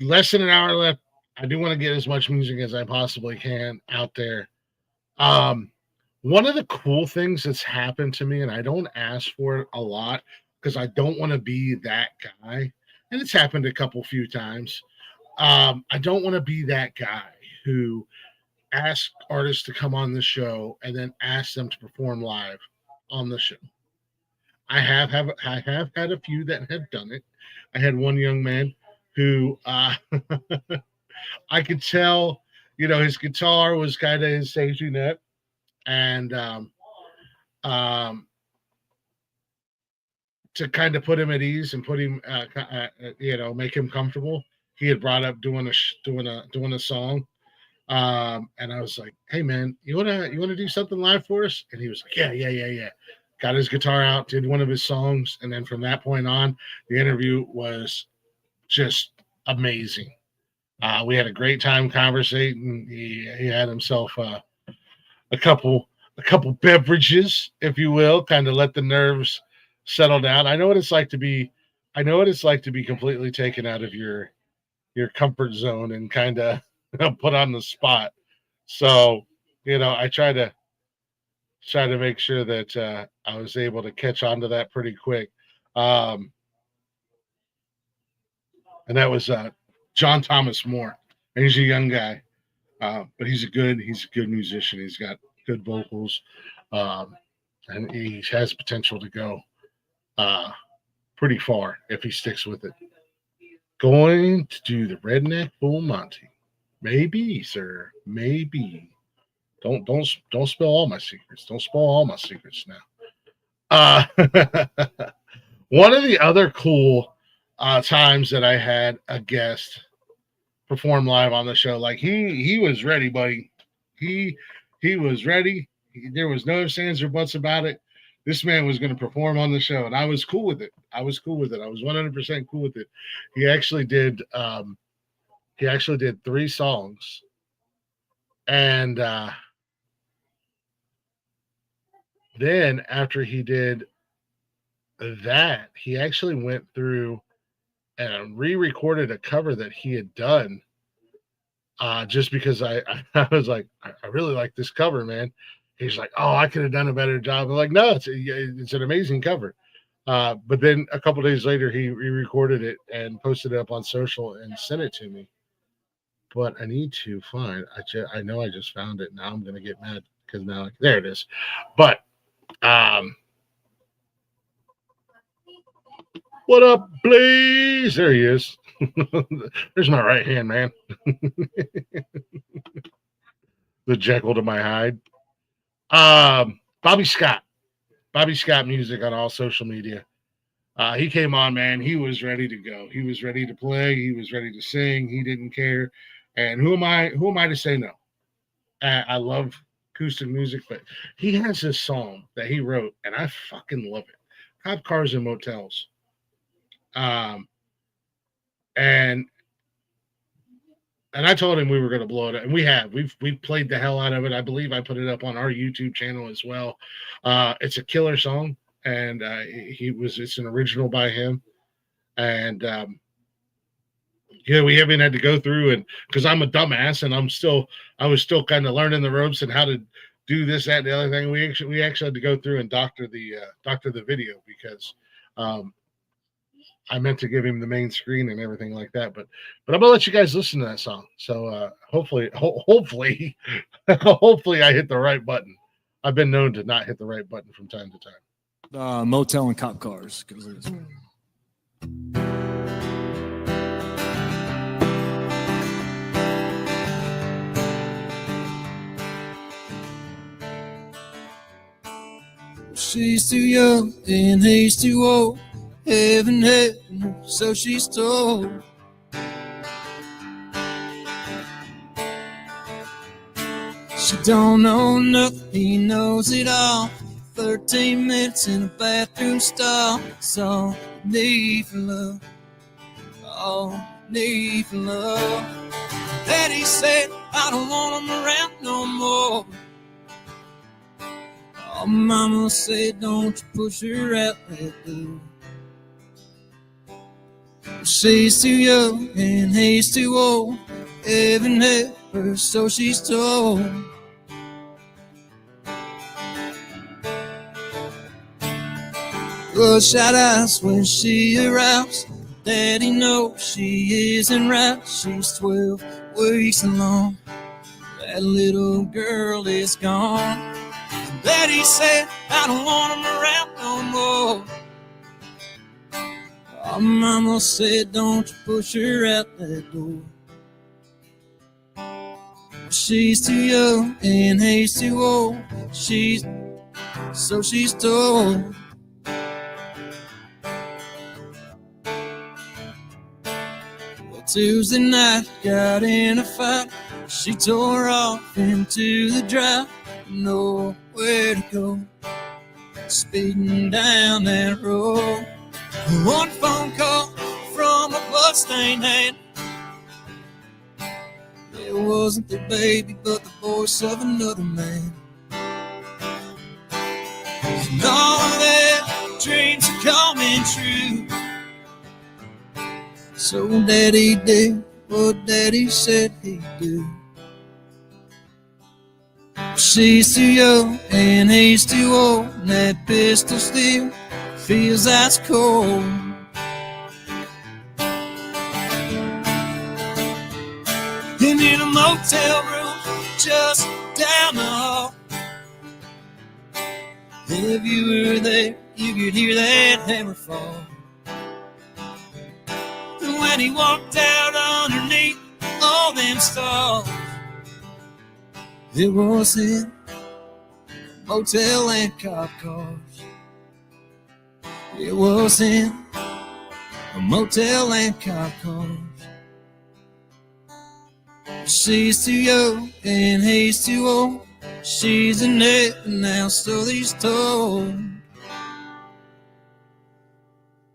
less than an hour left. I do want to get as much music as I possibly can out there. One of the cool things that's happened to me, and I don't ask for it a lot because I don't want to be that guy, and it's happened a few times. I don't want to be that guy who asks artists to come on the show and then ask them to perform live on the show. I have had a few that have done it. I had one young man who I could tell, his guitar was kind of his safety net, and to kind of put him at ease and put him, make him comfortable. He had brought up doing a song, and I was like, "Hey, man, you wanna do something live for us?" And he was like, "Yeah." Got his guitar out, did one of his songs, and then from that point on, the interview was just amazing. We had a great time conversating. He had himself a couple beverages, if you will, kind of let the nerves settle down. I know what it's like to be completely taken out of your comfort zone and kind of put on the spot. So, I try to make sure that I was able to catch on to that pretty quick. And that was John Thomas Moore. And he's a young guy, but he's a good musician. He's got good vocals, and he has potential to go pretty far if he sticks with it. going to do the redneck full Monty. Maybe, sir. Maybe. Don't spill all my secrets. Don't spoil all my secrets now. One of the other cool times that I had a guest perform live on the show, like he was ready, buddy. He was ready. There was no ifs, ands, or buts about it. This man was going to perform on the show, and I was cool with it. I was 100% cool with it. He actually did 3 songs, and then after he did that, he actually went through and re-recorded a cover that he had done. Just because I was like, I really like this cover, man. He's like, oh, I could have done a better job. I'm like, no, it's an amazing cover. But then a couple days later, he re-recorded it and posted it up on social and sent it to me. But I need to find. I know I just found it. Now I'm gonna get mad because now there it is. But what up, please? There he is. There's my right hand, man. The Jekyll to my Hyde. Bobby Scott music on all social media. He came on, man. He was ready to go. He was ready to play. He was ready to sing. He didn't care. And who am I to say no? I love acoustic music, but he has this song that he wrote, and I fucking love it. Cop Cars and Motels. And I told him we were going to blow it up, and we have. We've played the hell out of it. I believe I put it up on our YouTube channel as well. It's a killer song, and it's an original by him. And we haven't had to go through, and because I'm a dumbass and I was still kind of learning the ropes and how to do this, that, and the other thing. We actually had to go through and doctor the video because I meant to give him the main screen and everything like that, but I'm gonna let you guys listen to that song. So hopefully I hit the right button. I've been known to not hit the right button from time to time.
Motel and Cop Cars. Goes like this. She's too young and he's too old. Heaven had her, so she's told. She don't know nothing, he knows it all. 13 minutes in a bathroom stall. It's all need for love, all need for love. Daddy said, I don't want him around no more. Oh, Mama said, don't you push her out that door. She's too young and he's too old. Heaven help her, so she's told. Bloodshot eyes when she arrives. Daddy knows she isn't right. She's 12 weeks along. That little girl is gone. Daddy said, I don't want him around no more. Oh, Mama said, don't you push her out that door. She's too young and he's too old. She's told. Well, Tuesday night, got in a fight. She tore off into the drive. Nowhere to go. Speeding down that road. One phone call from a bloodstained hand. It wasn't the baby, but the voice of another man. And all of that dreams are coming true. So Daddy did what Daddy said he'd do. She's too young and he's too old. And that pistol still feels ice cold. And in a motel room just down the hall, if you were there, you could hear that hammer fall. And when night he walked out underneath all them stars. It was in motel and cop cars. It was in a motel and cop cars. She's too young and he's too old. She's a net now, so he's told.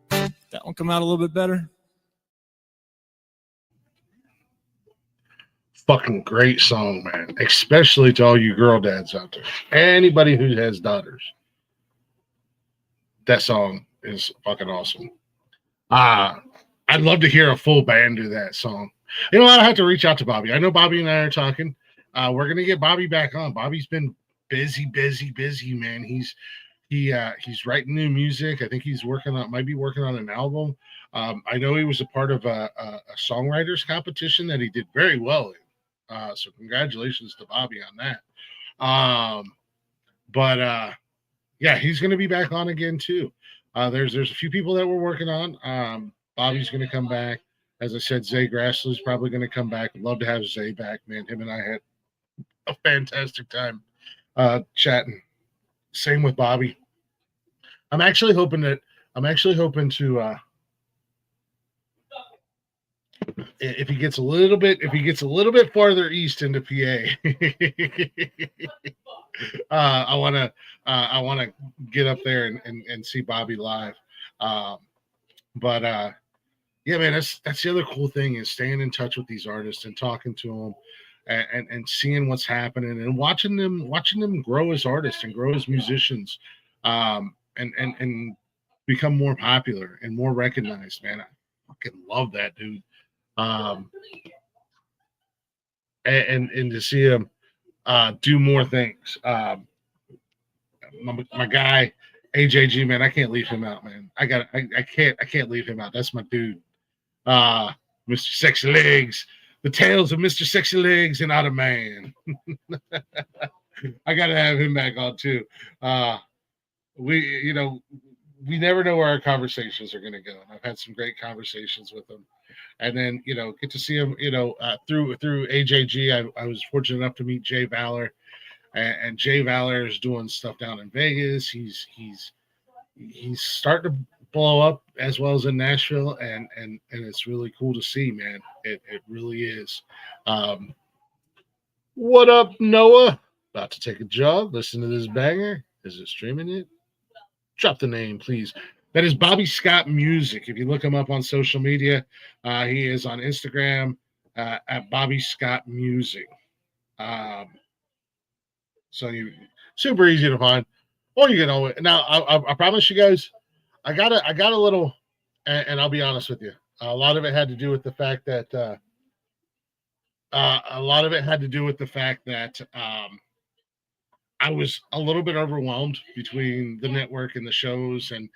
That one come out a little bit better.
Fucking great song, man. Especially to all you girl dads out there. Anybody who has daughters. That song is fucking awesome. I'd love to hear a full band do that song. You know what? I have to reach out to Bobby. I know Bobby and I are talking. We're gonna get Bobby back on. Bobby's been busy, man. He's writing new music. I think he's might be working on an album. I know he was a part of a songwriters competition that he did very well in. So congratulations to Bobby on that. Yeah, he's going to be back on again too. There's a few people that we're working on. Bobby's going to come back. As I said, Zay Grassley's probably going to come back. I'd love to have Zay back, man. Him and I had a fantastic time chatting. Same with Bobby. I'm actually hoping to if he gets a little bit farther east into PA, I want to get up there and see Bobby live. Yeah, man, that's the other cool thing is staying in touch with these artists and talking to them and seeing what's happening and watching them grow as artists and grow as musicians, and become more popular and more recognized, man. I fucking love that, dude. And to see him do more things. My guy AJG, man, I can't leave him out, man. I can't leave him out. That's my dude. Mr. Sexy Legs, the tales of Mr. Sexy Legs and Out of Man. I gotta have him back on too. We never know where our conversations are gonna go. And I've had some great conversations with him. And then, get to see him, through AJG. I was fortunate enough to meet Jay Valor, and Jay Valor is doing stuff down in Vegas. He's starting to blow up as well as in Nashville, and it's really cool to see, man. It really is. What up, Noah? About to take a jog. Listen to this banger. Is it streaming it? Drop the name, please. That is Bobby Scott Music. If you look him up on social media, he is on Instagram at Bobby Scott Music. So you super easy to find. Or you can always now. I promise you guys, I got a little, and I'll be honest with you. A lot of it had to do with the fact that I was a little bit overwhelmed between the network and the shows and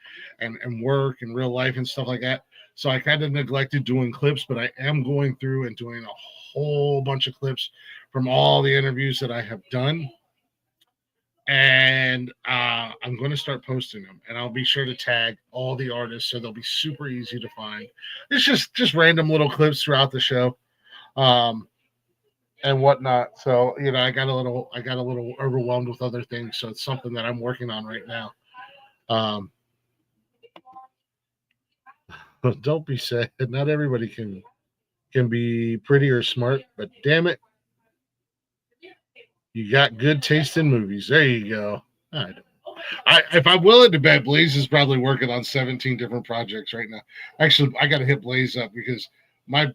work and real life and stuff like that. So I kind of neglected doing clips, but I am going through and doing a whole bunch of clips from all the interviews that I have done. And I'm going to start posting them, and I'll be sure to tag all the artists so they'll be super easy to find. It's just random little clips throughout the show. And whatnot. So, I got a little overwhelmed with other things. So it's something that I'm working on right now. But don't be sad. Not everybody can be pretty or smart, but damn it, you got good taste in movies. There you go. If I'm willing to bet, Blaze is probably working on 17 different projects right now. Actually, I got to hit Blaze up because my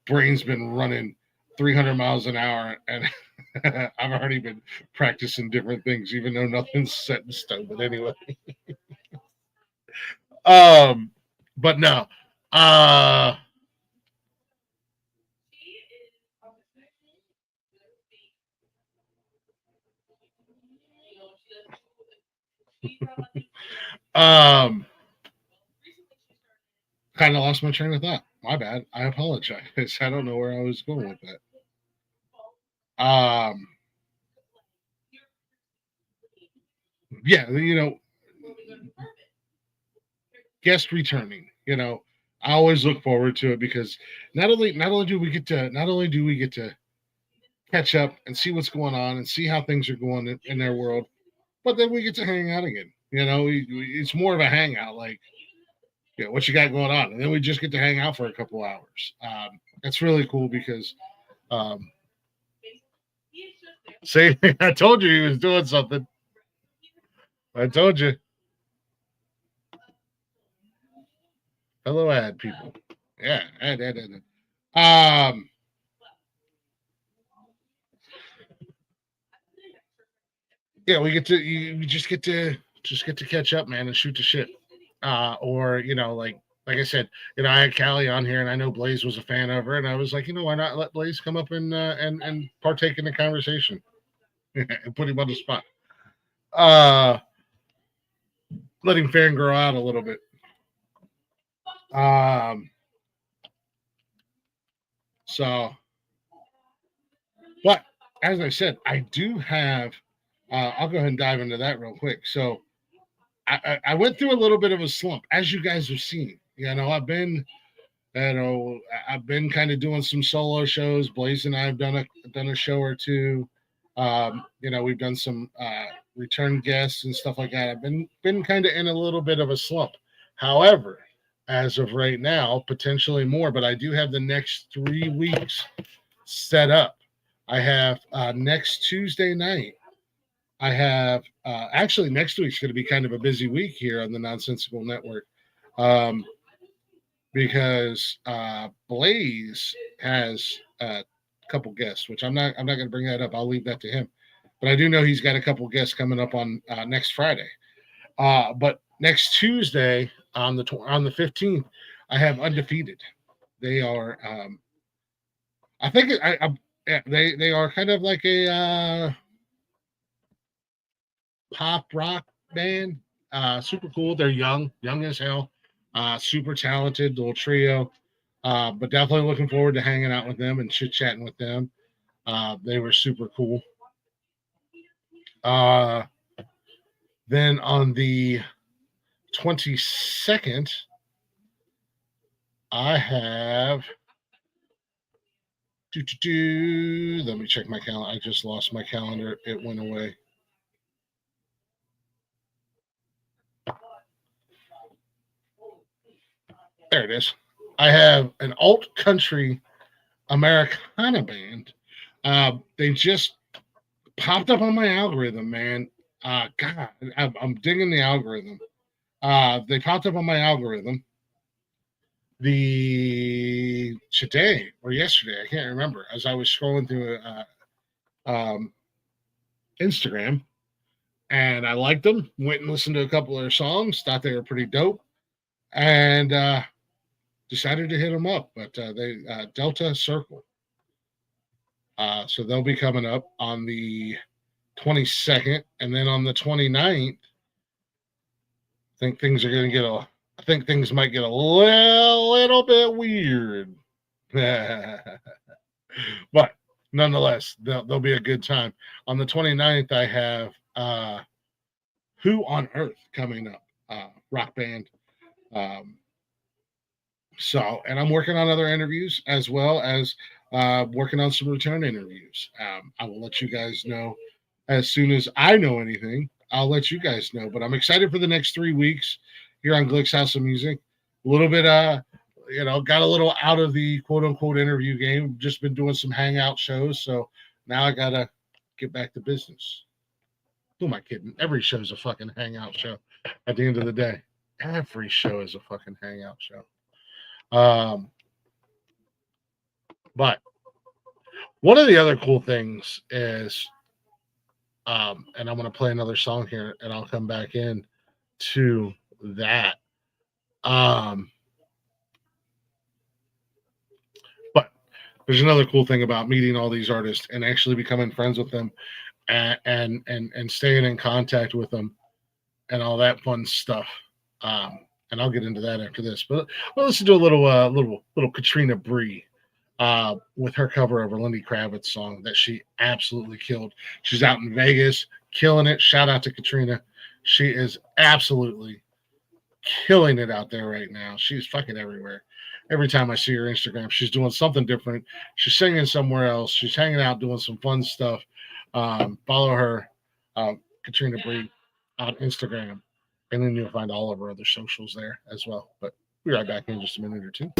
brain's been running 300 miles an hour, and I've already been practicing different things, even though nothing's set in stone. But anyway, but no, kind of lost my train of thought. My bad. I apologize. I don't know where I was going with that. Yeah, guest returning, I always look forward to it because not only do we get to catch up and see what's going on and see how things are going in their world, but then we get to hang out again. You know, it's more of a hangout, like, yeah, what you got going on, and then we just get to hang out for a couple hours. That's really cool because, see, I told you he was doing something. I told you. Hello, ad people. Yeah, ad. Yeah, we get to you just get to catch up, man, and shoot the shit. Or like I said, I had Callie on here, and I know Blaze was a fan of her, and I was like, why not let Blaze come up and partake in the conversation and put him on the spot. Letting Farron grow out a little bit. So, but as I said, I do have. I'll go ahead and dive into that real quick. So, I went through a little bit of a slump, as you guys have seen. I've been kind of doing some solo shows. Blaze and I have done a show or two. We've done some return guests and stuff like that. I've been kind of in a little bit of a slump. However, as of right now, potentially more, but I do have the next 3 weeks set up. I have next Tuesday night. I have actually next week's going to be kind of a busy week here on the Nonsensical Network. Because Blaze has a couple guests, which I'm not going to bring that up. I'll leave that to him. But I do know he's got a couple guests coming up on next Friday. But next Tuesday on the 15th, I have Undefeated. They are, I think they are kind of like a pop rock band. Super cool. They're young as hell. Super talented little trio, but definitely looking forward to hanging out with them and chit chatting with them. They were super cool. Then on the 22nd, I have. Let me check my calendar. I just lost my calendar. It went away. There it is. I have an alt country Americana band. They just popped up on my algorithm, man. God, I'm digging the algorithm. They popped up on my algorithm today or yesterday. I can't remember. As I was scrolling through Instagram, and I liked them. Went and listened to a couple of their songs. Thought they were pretty dope, and decided to hit them up. But they Delta Circle. So they'll be coming up on the 22nd, and then on the 29th, I think things might get a little bit weird. But nonetheless, there'll be a good time. On the 29th, I have Who on Earth coming up, rock band. And I'm working on other interviews as well as working on some return interviews. I will let you guys know as soon as I know anything. I'll let you guys know. But I'm excited for the next 3 weeks here on Glick's House of Music. A little bit, got a little out of the quote unquote interview game. Just been doing some hangout shows. So now I got to get back to business. Who am I kidding? Every show is a fucking hangout show at the end of the day. Every show is a fucking hangout show. But one of the other cool things is, and I'm going to play another song here and I'll come back in to that. But there's another cool thing about meeting all these artists and actually becoming friends with them and staying in contact with them and all that fun stuff. And I'll get into that after this. But let's do a little Katrina Bree with her cover of a Lenny Kravitz song that she absolutely killed. She's out in Vegas, killing it. Shout out to Katrina. She is absolutely killing it out there right now. She's fucking everywhere. Every time I see her Instagram, she's doing something different. She's singing somewhere else. She's hanging out doing some fun stuff. Follow her, Katrina Bree, on Instagram, and then you'll find all of her other socials there as well. But we'll be right back in just a minute or two.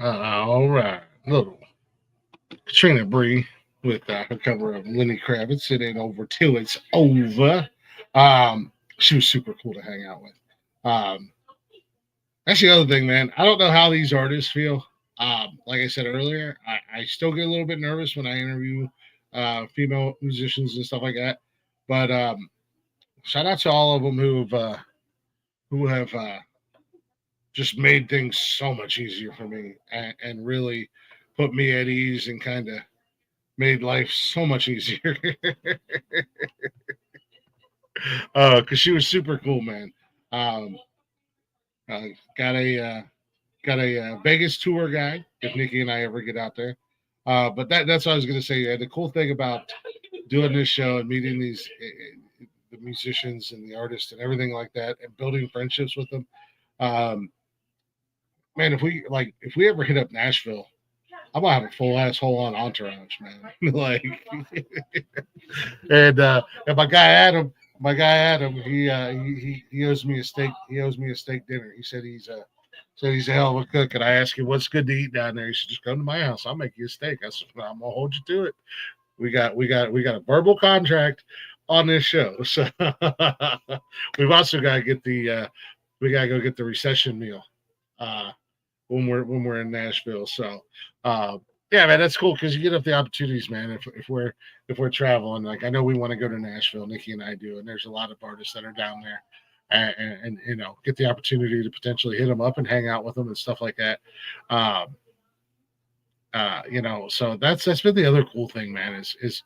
All right, little Katrina Bree with her cover of Lenny Kravitz. It ain't over till it's over. She was super cool to hang out with. That's the other thing, man. I don't know how these artists feel. Like I said earlier, I still get a little bit nervous when I interview female musicians and stuff like that. But shout out to all of them who have just made things so much easier for me and really put me at ease and kind of made life so much easier. Because she was super cool, man. Got a Vegas tour guide if Nikki and I ever get out there. But that's what I was going to say. Yeah, the cool thing about doing this show and meeting these the musicians and the artists and everything like that, and building friendships with them. Man, if we ever hit up Nashville, I'm gonna have a full on entourage, man. Like, and my guy Adam, my guy Adam, he owes me a steak. He owes me a steak dinner. He said he's a hell of a cook. And I asked him what's good to eat down there. He said just come to my house. I'll make you a steak. I said I'm gonna hold you to it. We got a verbal contract on this show. So we've also got to get we gotta go get the recession meal when we're in Nashville. So yeah, man, that's cool because you get up the opportunities, man. If we're traveling, like I know we want to go to Nashville, Nikki and I do, and there's a lot of artists that are down there, and you know, get the opportunity to potentially hit them up and hang out with them and stuff like that. You know, so that's been the other cool thing, man. Is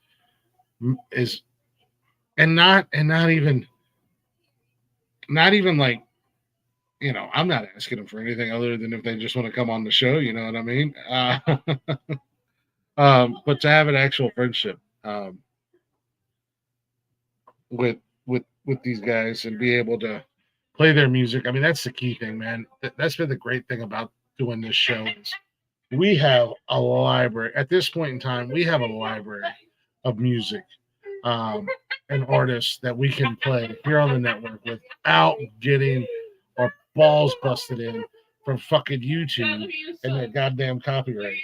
not even like, you know, I'm not asking them for anything other than if they just want to come on the show, you know what I mean? But to have an actual friendship with these guys and be able to play their music, I mean, that's the key thing, man. That's been the great thing about doing this show is we have a library. At this point in time, we have a library of music and artists that we can play here on the network without getting our balls busted in from fucking YouTube and that goddamn copyright.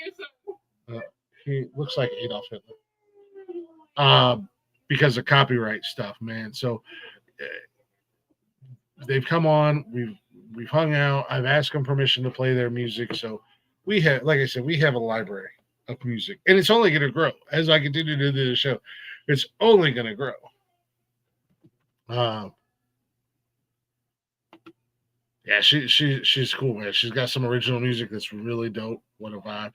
He looks like Adolf Hitler. Because of copyright stuff, man. So they've come on, we've hung out. I've asked them permission to play their music. So we have, like I said, we have a library of music, and it's only going to grow as I continue to do the show. It's only going to grow. Yeah, she's cool, man. She's got some original music that's really dope. What a vibe.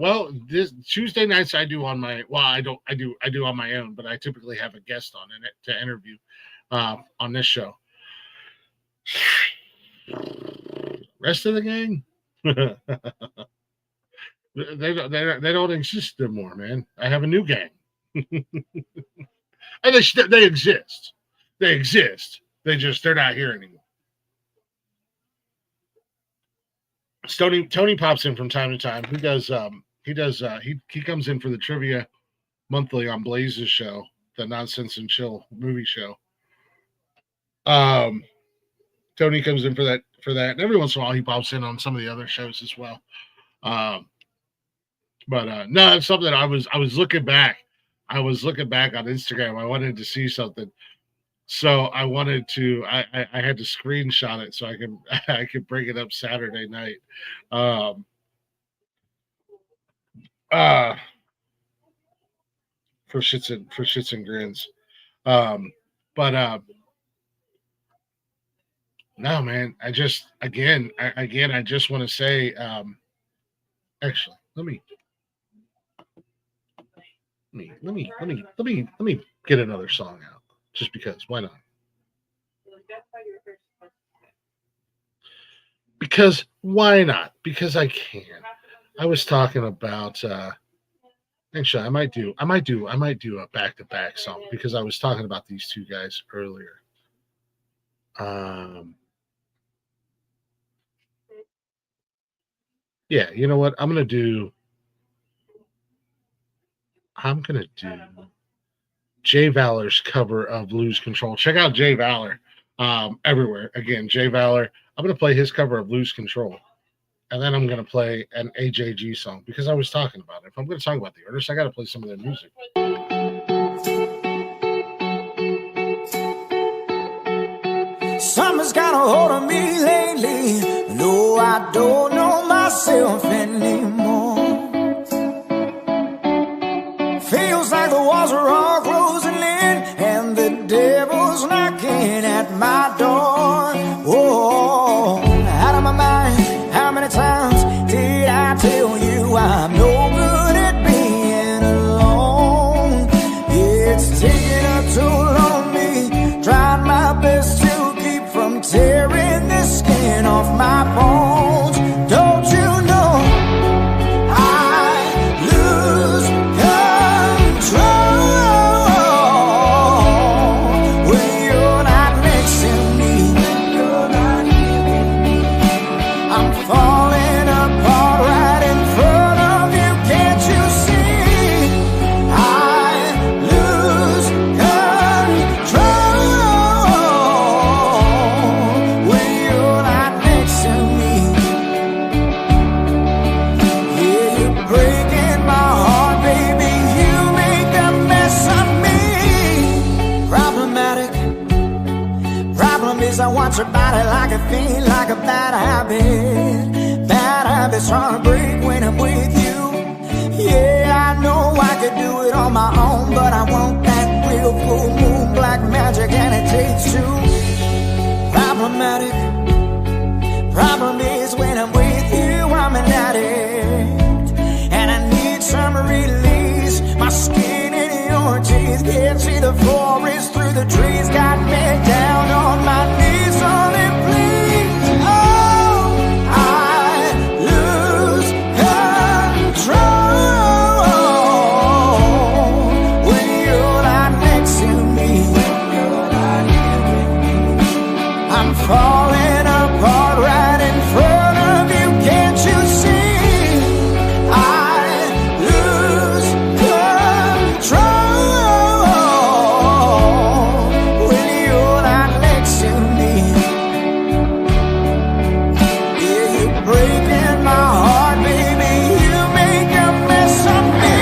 Well, this Tuesday nights I do on my, well, I do on my own, but I typically have a guest on in it to interview on this show. Rest of the gang, they don't exist anymore, man. I have a new gang, and they exist. They exist. They're not here anymore. Tony pops in from time to time. He comes in for the trivia monthly on Blaze's show, the Nonsense and Chill movie show. Tony comes in for that, and every once in a while he pops in on some of the other shows as well. But no, it's something I was looking back. I was looking back on Instagram. I wanted to see something. So I wanted to, I had to screenshot it so I could bring it up Saturday night. For shits and grins. But no, man, I just want to say, actually, let me get another song out. Just because, why not? Because why not? Because I can. I was talking about actually I might do a back-to-back song because I was talking about these two guys earlier. Yeah, you know what? I'm gonna do Jay Valor's cover of Lose Control. Check out Jay Valor everywhere. Again, Jay Valor. I'm going to play his cover of Lose Control. And then I'm going to play an AJG song because I was talking about it. If I'm going to talk about the artists, I got to play some of their music.
Summer's got a hold of me lately. No, I don't know myself anymore. Feels like the walls are all closing in and the devil's knocking at my door. Oh, out of my mind, how many times did I tell you I'm no good at being alone? It's taking a toll on me, trying my best to keep from tearing the skin off my bones. Don't you know
want your body like a fiend, like a bad habit. Bad habits trying to break when I'm with you. Yeah, I know I could do it on my own, but I want that real full moon black magic, and it takes two. Problematic. Problem is when I'm with you, I'm an addict, and I need some release. My skin in your teeth, can't see the forest through the trees. Got me down on my knees, on it, please. Oh, I lose control when you're not next to me. I'm falling apart right in front of you, can't you see? I lose control when you're not next to me. Yeah, you're breaking my heart, baby, you make a mess of me.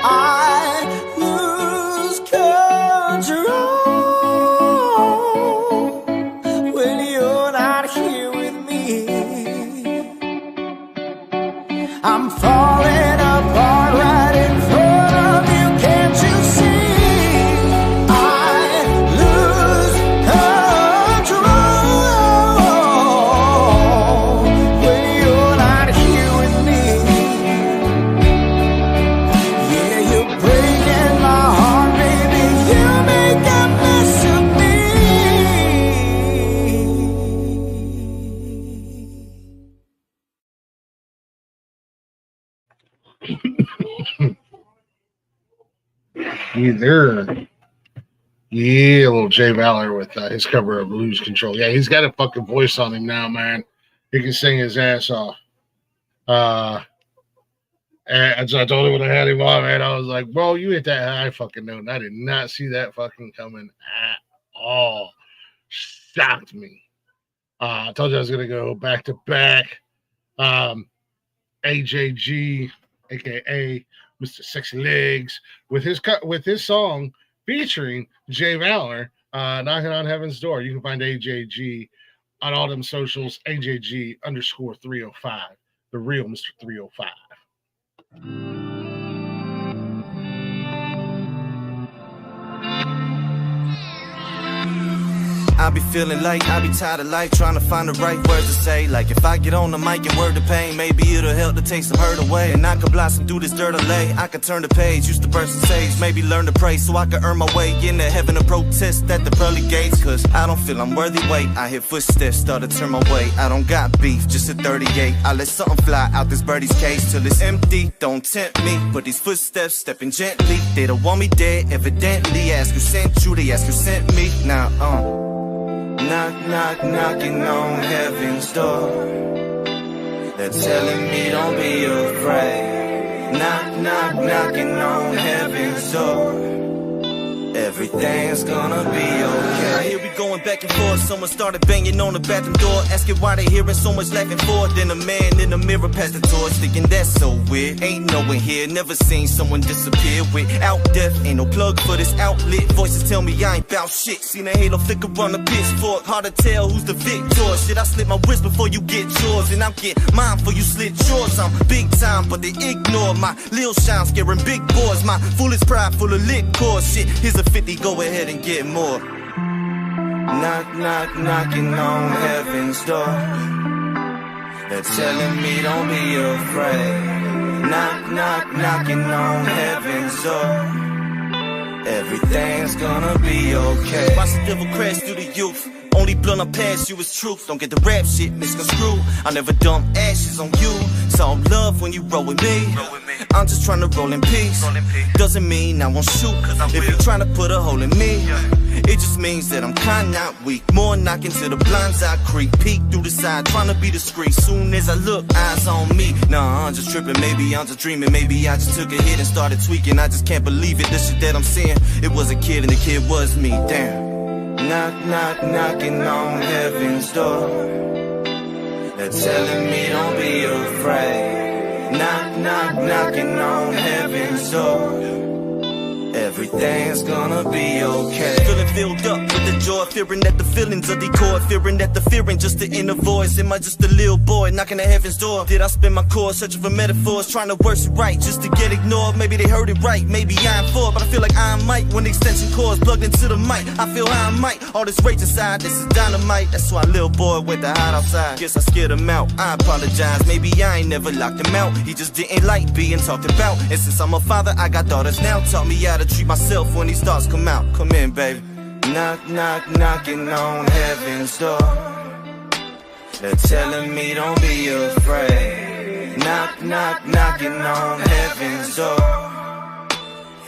I lose control when you're not here with me. I'm falling apart right in front of you, can't you see? I lose control when you're not here with me. Yeah, you're breaking my heart, baby, you make a mess of me.
Either. Yeah, little Jay Valor with his cover of Lose Control. Yeah, he's got a fucking voice on him now, man. He can sing his ass off. And so I told him when I had him on, man, I was like, bro, you hit that high fucking note. And I did not see that fucking coming at all. Shocked me. I told you I was going to go back to back. AJG, a.k.a. Mr. Sexy Legs, with his song featuring Jay Valor, Knocking on Heaven's Door. You can find AJG on all them socials, AJG_305, the real Mr. 305.
I be feeling like I be tired of life, trying to find the right words to say. Like if I get on the mic and word the pain, maybe it'll help to take some hurt away. And I could blossom through this dirt lay. I could turn the page, use the burst and sage, maybe learn to pray so I could earn my way into heaven and protest at the pearly gates. Cause I don't feel I'm worthy, wait, I hear footsteps start to turn my way. I don't got beef, just a 38. I let something fly out this birdie's cage till it's empty. Don't tempt me, but these footsteps stepping gently. They don't want me dead, evidently. Ask who sent you, they ask who sent me. Now, knock, knock, knocking on heaven's door. They're telling me don't be afraid. Knock, knock, knocking on heaven's door. Everything's gonna be okay. Now here we going back and forth. Someone started banging on the bathroom door, asking why they hearing so much laughing for. Then a man in the mirror passed the torch, thinking that's so weird. Ain't no one here, never seen someone disappear without death. Ain't no plug for this outlet. Voices tell me I ain't bout shit. Seen a halo flicker on the pitchfork. Hard to tell who's the victor. Shit, I slit my wrist before you get yours, and I'll get mine before you slit yours. I'm big time, but they ignore my lil shine, scaring big boys. My foolish pride full of liquor. Shit, here's a 50, go ahead and get more. Knock, knock, knocking on heaven's door. They're telling me don't be afraid. Knock, knock, knocking on heaven's door. Everything's gonna be okay. Watch the devil crash through the youth. Only blunt I pass you is truth. Don't get the rap shit misconstrued. I never dump ashes on you. It's all love when you roll with me. I'm just trying to roll in peace. Doesn't mean I won't shoot if you trying to put a hole in me. It just means that I'm kinda not weak. More knocking to the blinds I creep. Peek through the side, trying to be discreet. Soon as I look, eyes on me. Nah, I'm just tripping, maybe I'm just dreaming. Maybe I just took a hit and started tweaking. I just can't believe it, the shit that I'm seeing. It was a kid and the kid was me, damn. Knock, knock, knocking on heaven's door. They're telling me don't be afraid. Knock, knock, knocking on heaven's door. Everything's gonna be okay. Feeling filled up with the joy, fearing that the feelings are decoy, fearing that the fearing just the inner voice. Am I just a little boy knocking at heaven's door? Did I spend my course searching for metaphors, trying to work it right just to get ignored? Maybe they heard it right, maybe I'm for it, but I feel like I'm Mike when the extension cord's plugged into the mic. I feel I'm Mike, all this rage inside, this is dynamite. That's why little boy went to hide outside. Guess I scared him out, I apologize. Maybe I ain't never locked him out. He just didn't like being talked about. And since I'm a father, I got daughters now. Taught me how to treat myself when these thoughts come out. Come in, baby. Knock, knock, knocking on heaven's door. They're telling me don't be afraid. Knock, knock, knocking on heaven's door.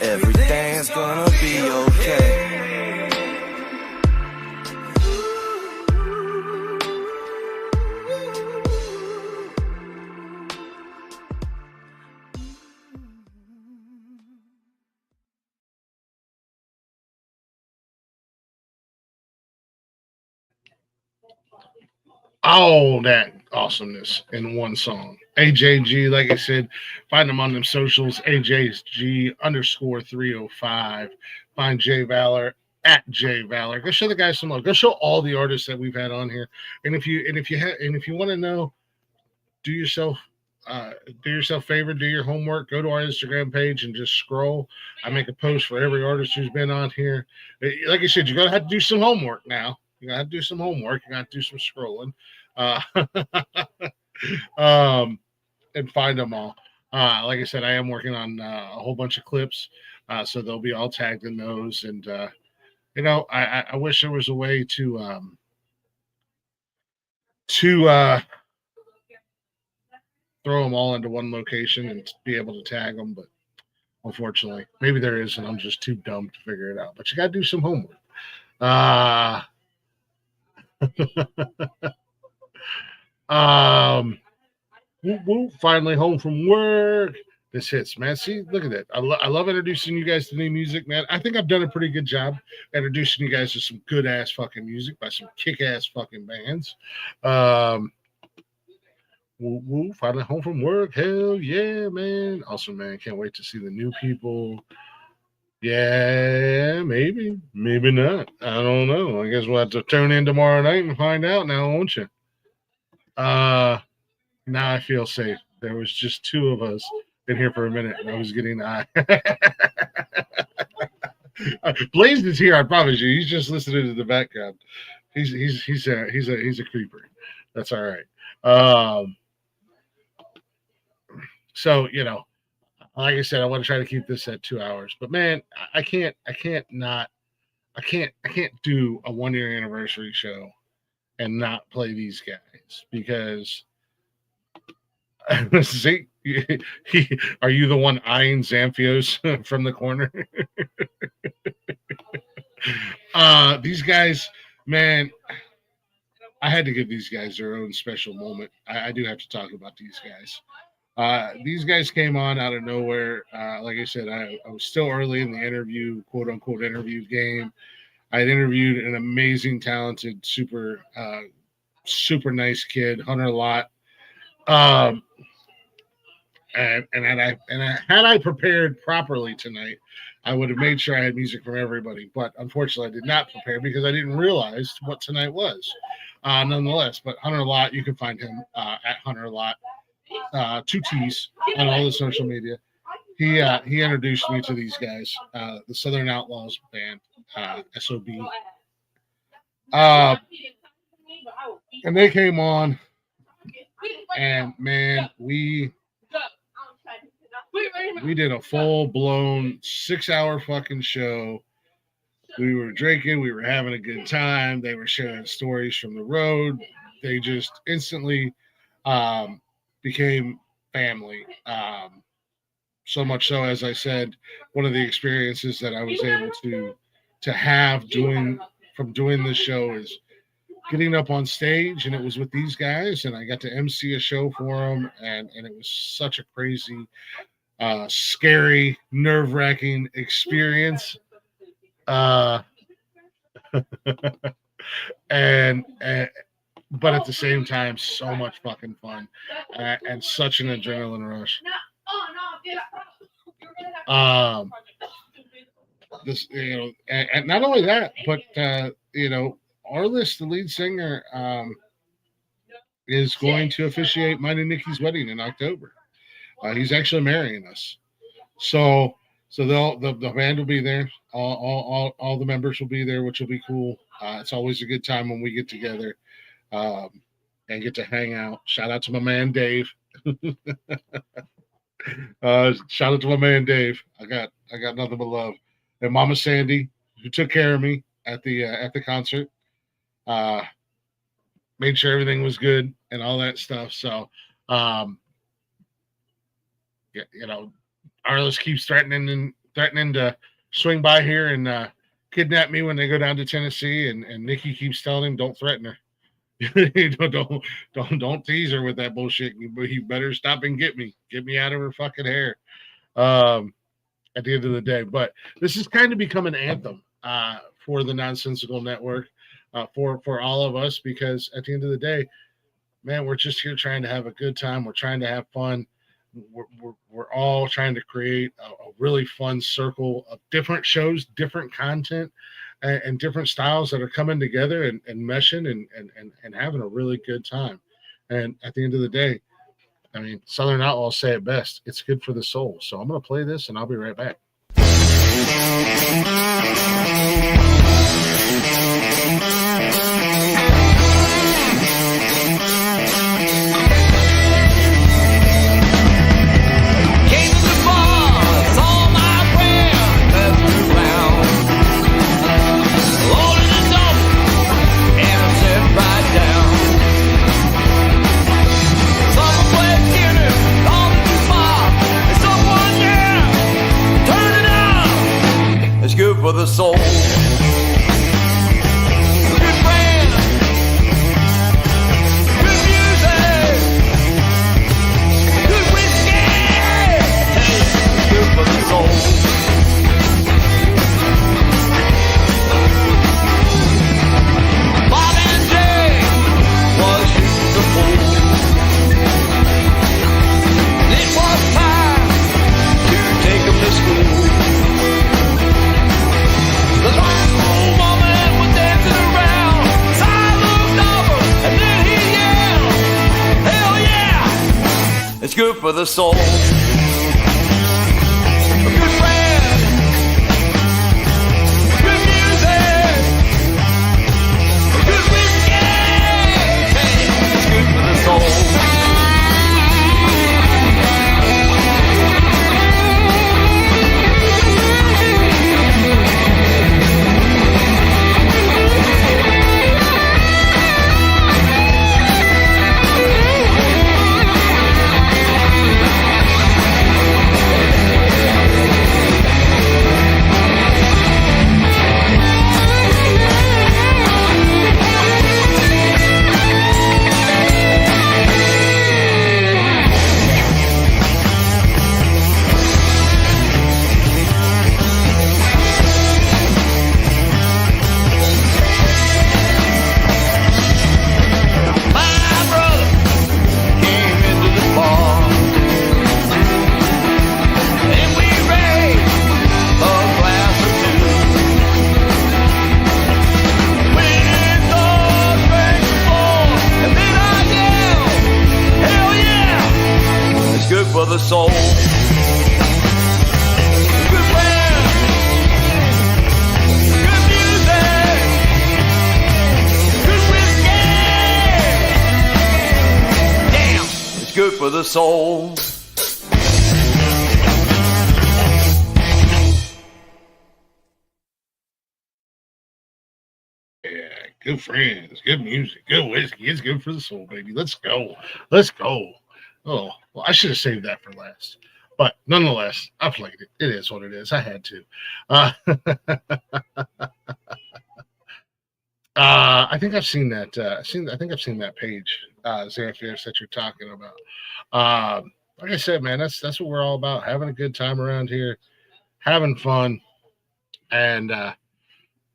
Everything's gonna be okay.
All that awesomeness in one song. AJG, like I said, find them on them socials, AJG_305. Find Jay Valor at Jay Valor. Go show the guys some love. Go show all the artists that we've had on here. And if you want to know, do yourself a favor, do your homework, go to our Instagram page and just scroll. I make a post for every artist who's been on here. Like I said, you're gonna have to do some homework now. You gotta do some homework. You gotta do some scrolling, and find them all. Like I said, I am working on a whole bunch of clips, so they'll be all tagged in those. And I wish there was a way to throw them all into one location and be able to tag them, but unfortunately, maybe there is, and I'm just too dumb to figure it out. But you gotta do some homework. Finally home from work. This hits, man. See, look at that. I love introducing you guys to new music, man. I think I've done a pretty good job introducing you guys to some good ass fucking music by some kick ass fucking bands. Finally home from work. Hell yeah, man. Awesome, man. Can't wait to see the new people. Yeah, maybe not. I don't know. I guess we'll have to tune in tomorrow night and find out now, won't you? Now I feel safe. There was just two of us in here for a minute, and I was getting Blaze is here. I promise you. He's just listening to the background. He's a creeper. That's all right. So like I said, I want to try to keep this at 2 hours, but man, I can't do a 1 year anniversary show and not play these guys because see, are you the one eyeing Xanthios from the corner? These guys, man, I had to give these guys their own special moment. I do have to talk about these guys. These guys came on out of nowhere. Like I said, I was still early in the interview, quote unquote, interview game. I had interviewed an amazing, talented, super nice kid, Hunter Lott. And had I prepared properly tonight, I would have made sure I had music from everybody. But unfortunately, I did not prepare because I didn't realize what tonight was. Nonetheless, but Hunter Lott, you can find him at Hunter Lott. 2 T's on all the social media. He introduced me to these guys, the Southern Outlaws band, SOB. And they came on, and man, we did a full-blown 6-hour fucking show. We were drinking, we were having a good time. They were sharing stories from the road. They just instantly became family. So much so, as I said, one of the experiences that I was able to have doing this show is getting up on stage, and it was with these guys, and I got to MC a show for them, and it was such a crazy, scary, nerve-wracking experience. And but at the same time, so much fucking fun, and such an adrenaline rush. This, and not only that, but Arliss, the lead singer, is going to officiate mine and Nikki's wedding in October. He's actually marrying us, so the band will be there. All the members will be there, which will be cool. It's always a good time when we get together, and get to hang out. Shout out to my man Dave. Shout out to my man Dave. I got nothing but love. And Mama Sandy, who took care of me at the concert, made sure everything was good and all that stuff. So, Arliss keeps threatening to swing by here and kidnap me when they go down to Tennessee, and Nikki keeps telling him, "Don't threaten her. don't tease her with that bullshit. You better stop and get me out of her fucking hair." At the end of the day, but this has kind of become an anthem for the Nonsensical Network, for all of us, because at the end of the day, man, we're just here trying to have a good time. We're trying to have fun. We're all trying to create a really fun circle of different shows, different content, and different styles that are coming together and meshing and having a really good time. And at the end of the day, I mean, Southern Outlaws say it best. It's good for the soul. So I'm going to play this, and I'll be right back.
For the soul, good friend, good music, good whiskey, good for the soul. Bob and Jay was shooting the pool. It was time to take them to school. The last old woman was dancing around. So I looked over and then he yelled, "Hell yeah! It's good for the soul." A good friend, good music, good whiskey. Hey, it's good for the soul. For the soul. Good friend, good music, good whiskey. Damn, it's good for the soul.
Yeah, good friends, good music, good whiskey. It's good for the soul, baby. Let's go. Let's go. Oh, well, I should have saved that for last. But nonetheless, I played it. It is what it is. I had to. I think I've seen that. I think I've seen that page, Xanthias, that you're talking about. Like I said, man, that's what we're all about. Having a good time around here, having fun, and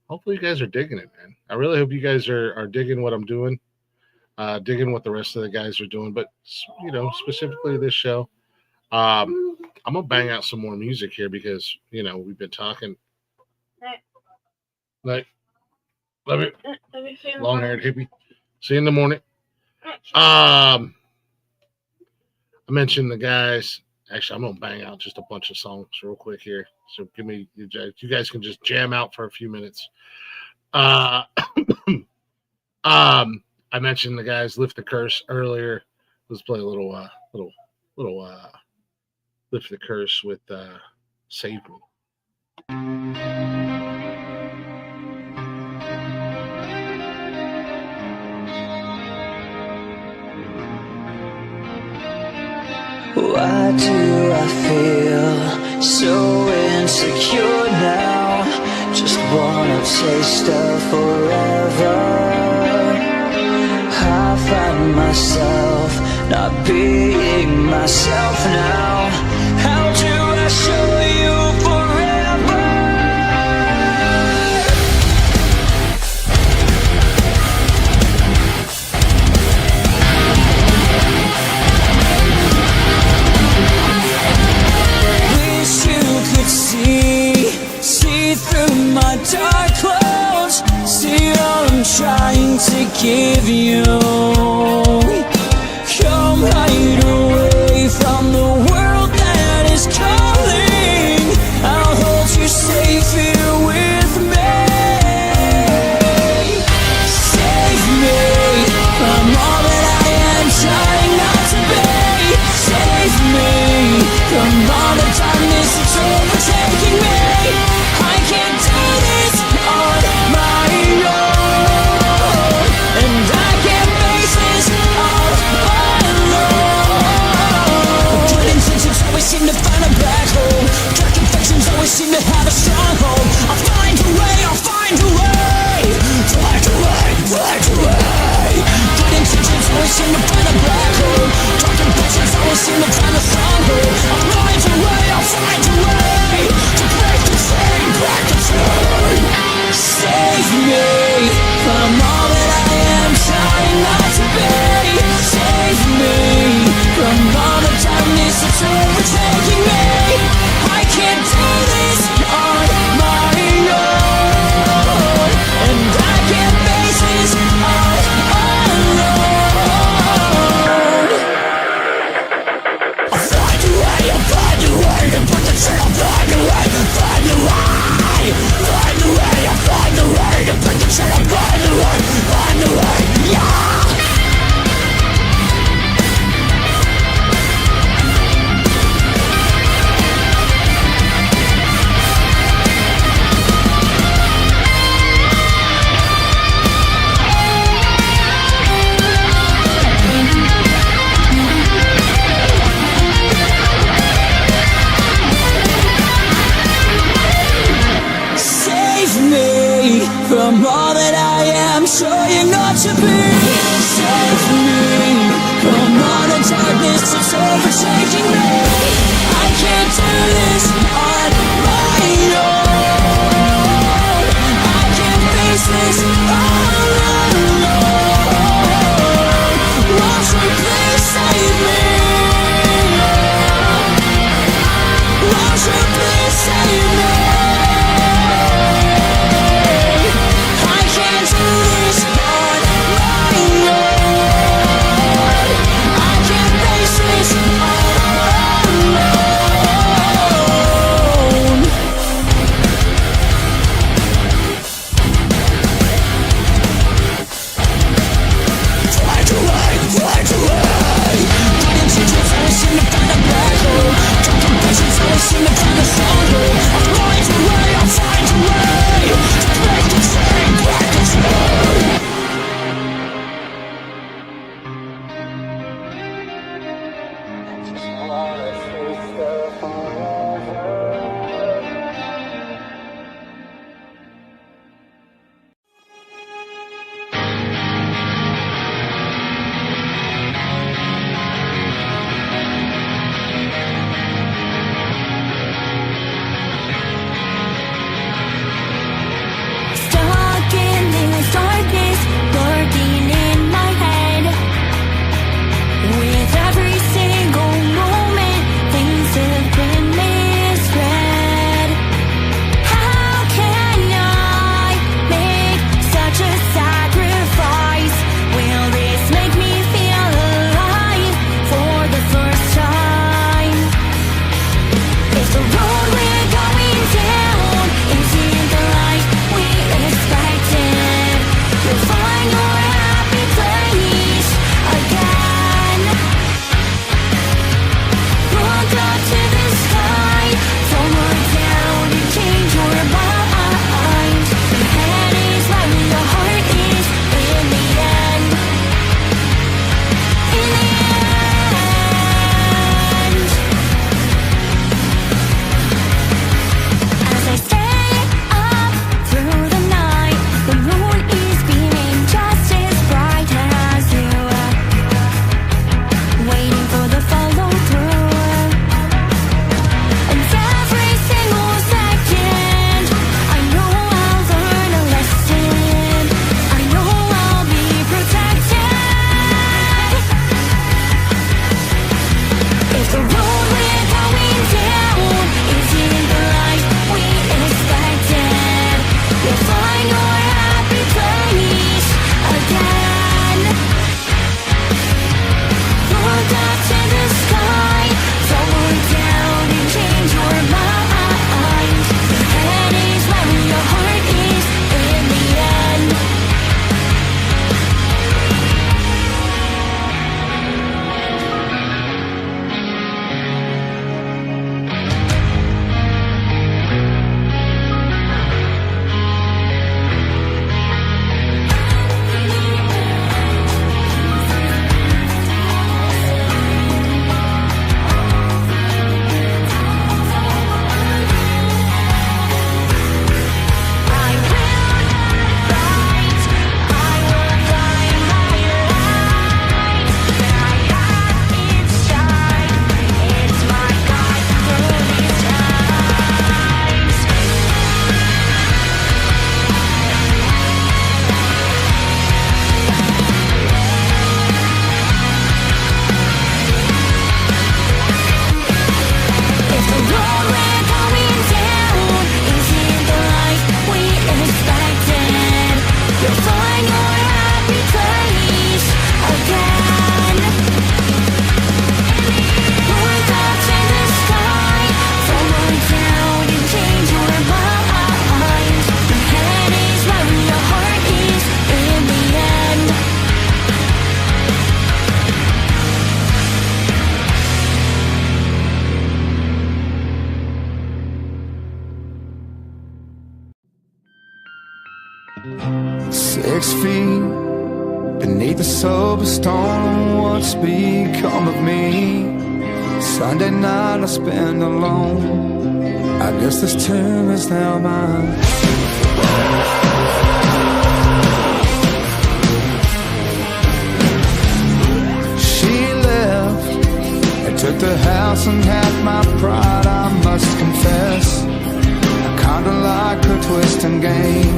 hopefully you guys are digging it, man. I really hope you guys are digging what I'm doing, digging what the rest of the guys are doing. But specifically this show, I'm gonna bang out some more music here because we've been talking. Like, love it, long-haired hippie. See you in the morning. I mentioned the guys. Actually, I'm gonna bang out just a bunch of songs real quick here. So give me you guys can just jam out for a few minutes. I mentioned the guys Lift the Curse earlier. Let's play a little Lift the Curse with Save Me.
Why do I feel so insecure now? Just wanna taste of forever. I find myself not being myself now. How do I show you forever? Wish you could see through my dark clothes, see all I'm trying to give you. Come right away from the world that is calling. I'll hold you safe here with me. Save me from all that I am trying not to be. Save me from all the darkness that's overtaking me. I can't do this on my own, and I can't face this all alone. Good intentions always seem to find a black hole. Dark infections always seem to have a stronghold. I'll find a way, I'll find a way. Find a way, find a way. Good intentions always seem to find a black hole. Dark infections always seem to find a stronghold. I'll find a way, I'll find a way to break the chain, break the chain. Save me from all that I am trying not to be. Save me from all the darkness that's overtaking me. I can't do this on my own, and I can't face this all alone. I'll find a way to put the chain. I'll find a way, find a way, find a way. I'll find a way to put the chain. I'll find a way, yeah. Save me from all that I am trying not to be. Save me from all the darkness that's overtaking me. I can't do this on my own. I can't face this all alone. Won't you please save me? Won't you please save me? I can't do this on my own. I can't face this all alone.
6 feet beneath the sober stone, what's become of me? Sunday night I spend alone. I guess this tomb is now mine. She left and took the house and half my pride, I must confess. I kinda like her twist and game,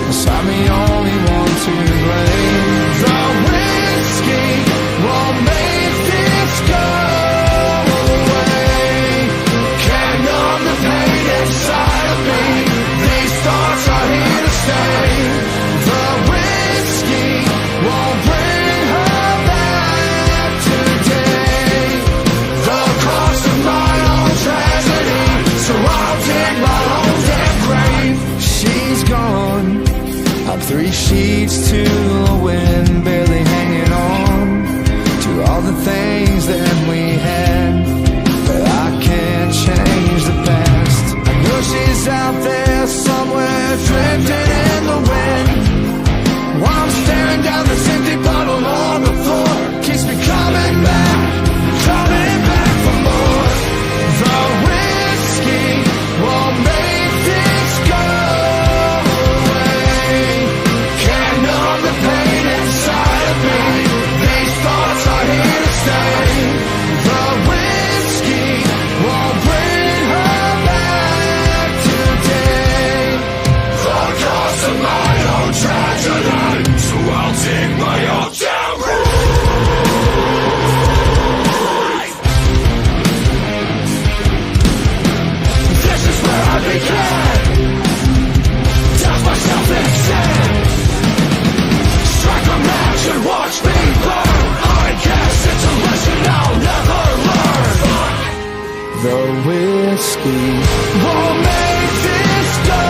'cause I'm the only one to blame. The whiskey won't make this go away. Can't numb the pain inside of me. These thoughts are here to stay. The whiskey won't bring her back today. The cost of my own tragedy, so I'll dig my own damn grave. She's gone. I'm 3 sheets to the wind, barely hanging on to all the things that we had, but I can't change the past. I know she's out there somewhere, drifting in the wind, while I'm staring down this empty bottle on the floor. Keeps me coming back for more. The whiskey won't make this go away. Can't numb the pain inside of me. These thoughts are here to stay. The whiskey won't bring her back today. The cost of my own tragedy, so I'll take my own down road. This is where I began. Douse myself in sand. Strike a match and watch me burn. I guess it's a lesson I'll never learn. The whiskey won't make this go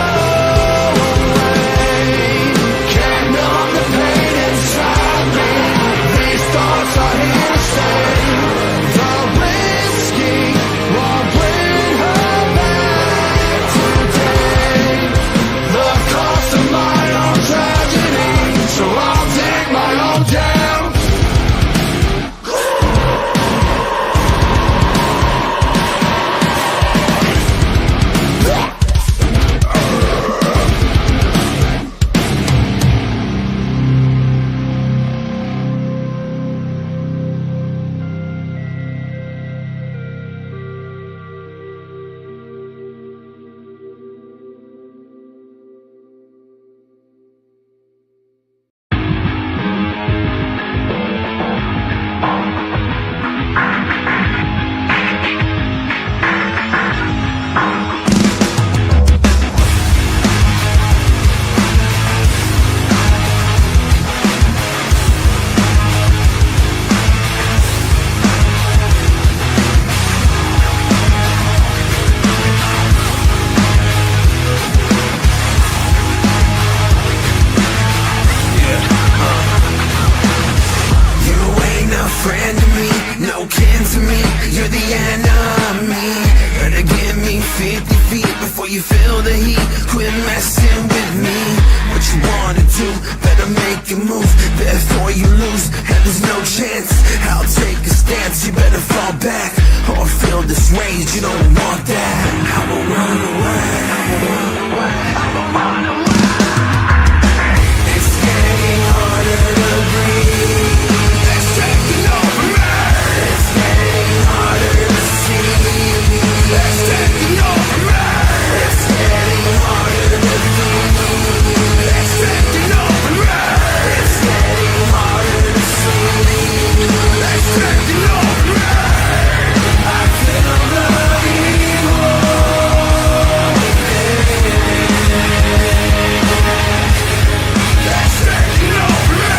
away. Can't numb the pain inside me. These thoughts are here to stay. The whiskey won't bring her back today. The cost of my own tragedy, so I'll dig my own down.
Friend to me, no kin to me, you're the enemy. Better give me 50 feet before you feel the heat. Quit messing with me. What you wanna do, better make a move before you lose, and there's no chance I'll take a stance. You better fall back or feel this rage, you don't want that. I will run away, I will run away, I will run away. It's getting harder to breathe. It's taking over me. It's getting harder to see. It's taking over me. It's getting harder to think. It's taking over me. It's getting harder to see. It's taking over me. I feel the evil that's taking over me.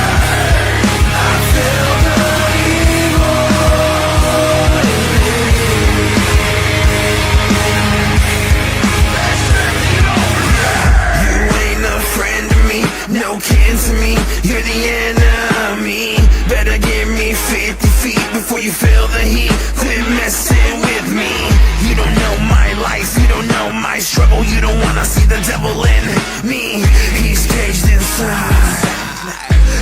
I feel the evil that's taking over me. You ain't a friend to me, no kin to me, you're the enemy. Better give me 50 feet before you feel the heat. Quit messing with me, you don't know my
bright lights, you don't know my struggle. You don't wanna see the devil in me. He's caged inside,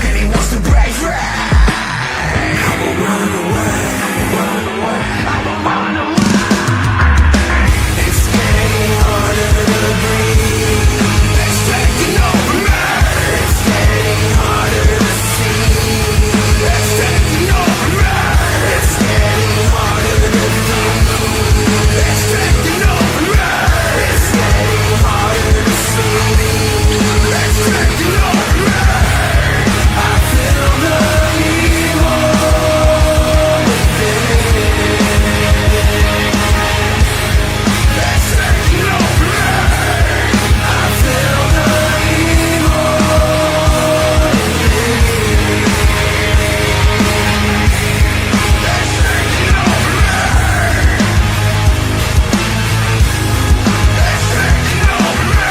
and he wants to break free. I will run away, run away, I will run away. It's getting harder to breathe. It's taking over me. It's getting harder to see. It's taking over me. It's getting harder to see. It's taking over me. It's getting harder to see. It's taking over me. I feel the evil within. It's taking over me. I feel the evil within. It's taking over me. It's taking over me.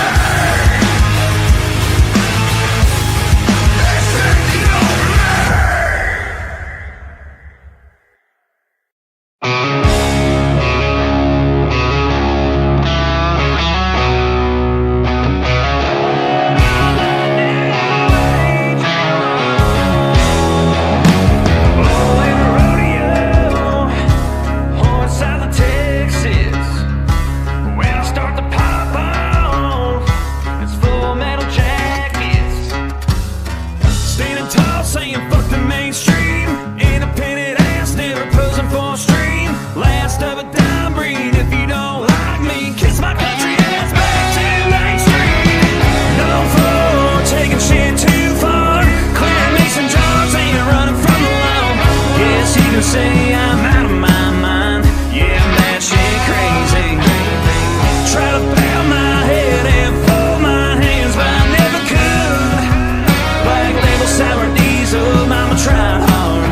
It's taking over me. Say I'm out of my mind, yeah, I'm batshit crazy. Try to bow my head and fold my hands, but I never could. Black label, sour diesel, mama tried hard.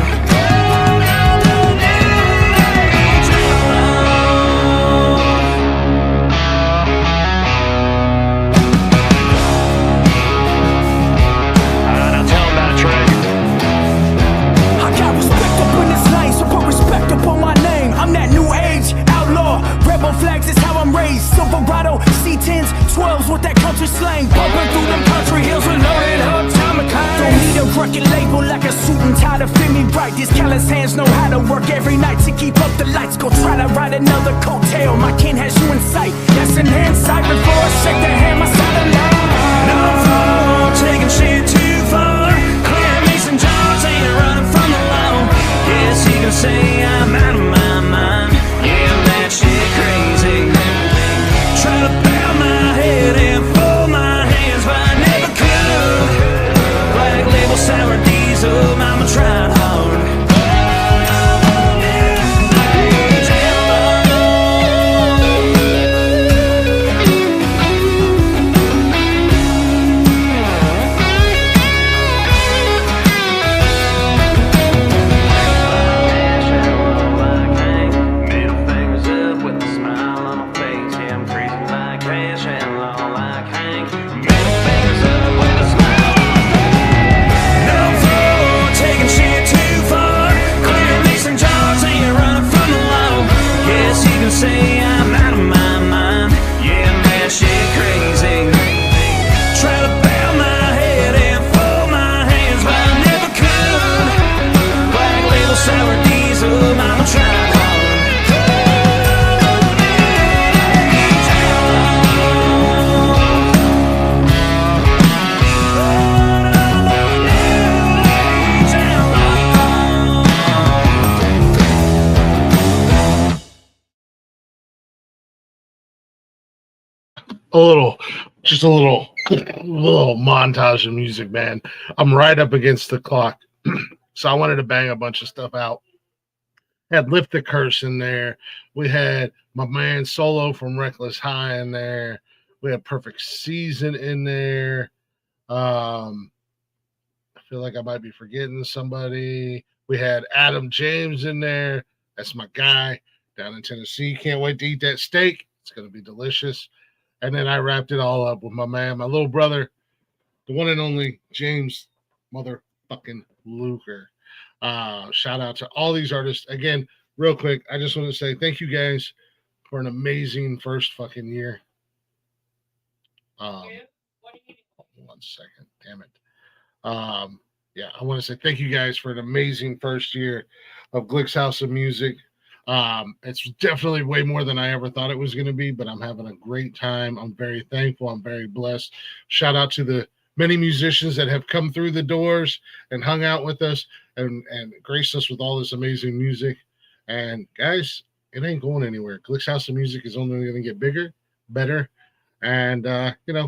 Now tell 'em about a trade.
I got respect up in this lane, so put respect up on my name. I'm that new age outlaw. Rebel flags is how I'm raised. Silverado, C10s, 12s with that country slang. Bumping through them country hills with loaded up Tomahawks. Don't need a record label like a suit and tie to fit me right. These callous hands know how to work every night to keep up the lights. Go try to ride another coattail. My kin has you in sight. That's an insight before I shake the hand. My side of line.
No for taking shit too far. Clear mason jars ain't running from the law. Yes, you can say I'm out of my mind. Yeah, I'm that shit crazy. Try to bow my head and fold my hands, but I never could. Black label, sour diesel, mama tried hard. Say I'm out of my mind, yeah, I'm that shit crazy. Try to bow my head and fold my hands, but I never could. Black label, sour diesel, mama tried hard.
Just a little montage of music, man. I'm right up against the clock, so I wanted to bang a bunch of stuff out. Had Lift the Curse in there. We had my man Solo from Reckless High in there. We had Perfect Season in there. I feel like I might be forgetting somebody. We had Adam James in there. That's my guy down in Tennessee. Can't wait to eat that steak. It's going to be delicious. And then I wrapped it all up with my man, my little brother, the one and only James motherfucking Luker. Shout out to all these artists. Again, real quick, I just want to say thank you guys for an amazing first fucking year.
What do you need?
1 second, damn it. Yeah, I want to say thank you guys for an amazing first year of Glick's House of Music. It's definitely way more than I ever thought it was going to be, but I'm having a great time. I'm very thankful. I'm very blessed. Shout out to the many musicians that have come through the doors and hung out with us and graced us with all this amazing music. And guys, it ain't going anywhere. Glick's House of Music is only going to get bigger, better, and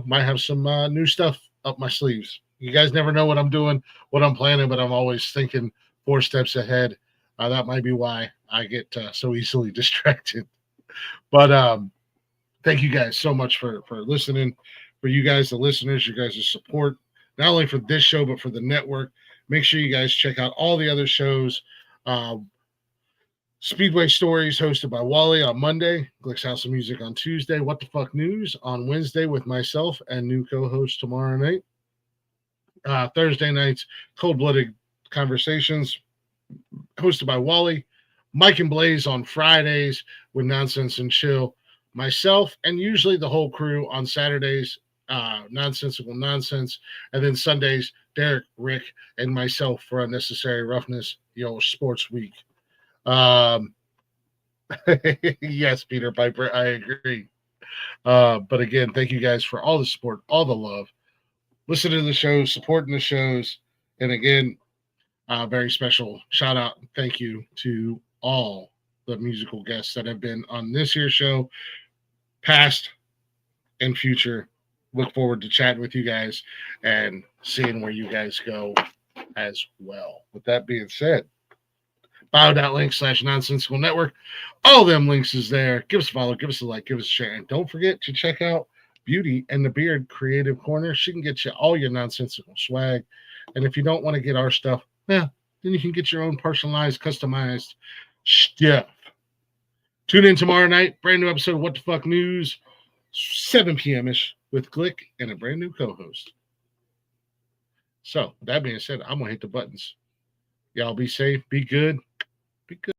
might have some new stuff up my sleeves. You guys never know what I'm doing, what I'm planning, but I'm always thinking 4 steps ahead. That might be why I get so easily distracted. But thank you guys so much for listening. For you guys, the listeners, you guys' support, not only for this show, but for the network. Make sure you guys check out all the other shows. Speedway Stories hosted by Wally on Monday, Glick's House of Music on Tuesday, What the Fuck News on Wednesday with myself and new co-host tomorrow night. Thursday nights, Cold-Blooded Conversations hosted by Wally. Mike and Blaze on Fridays with Nonsense and Chill. Myself and usually the whole crew on Saturdays, Nonsensical Nonsense. And then Sundays, Derek, Rick, and myself for Unnecessary Roughness, Sports Week. Yes, Peter Piper, I agree. But again, thank you guys for all the support, all the love. Listening to the shows, supporting the shows. And again, very special shout out. Thank you to all the musical guests that have been on this year's show, past and future. Look forward to chatting with you guys and seeing where you guys go as well. With that being said, bio.link/nonsensical network. All them links is there. Give us a follow, give us a like, give us a share. And don't forget to check out Beauty and the Beard Creative Corner. She can get you all your nonsensical swag. And if you don't want to get our stuff, then you can get your own personalized, customized stuff. Tune in tomorrow night. Brand new episode of What the Fuck News, 7 p.m.-ish with Glick and a brand new co-host. So, that being said, I'm going to hit the buttons. Y'all be safe. Be good. Be good.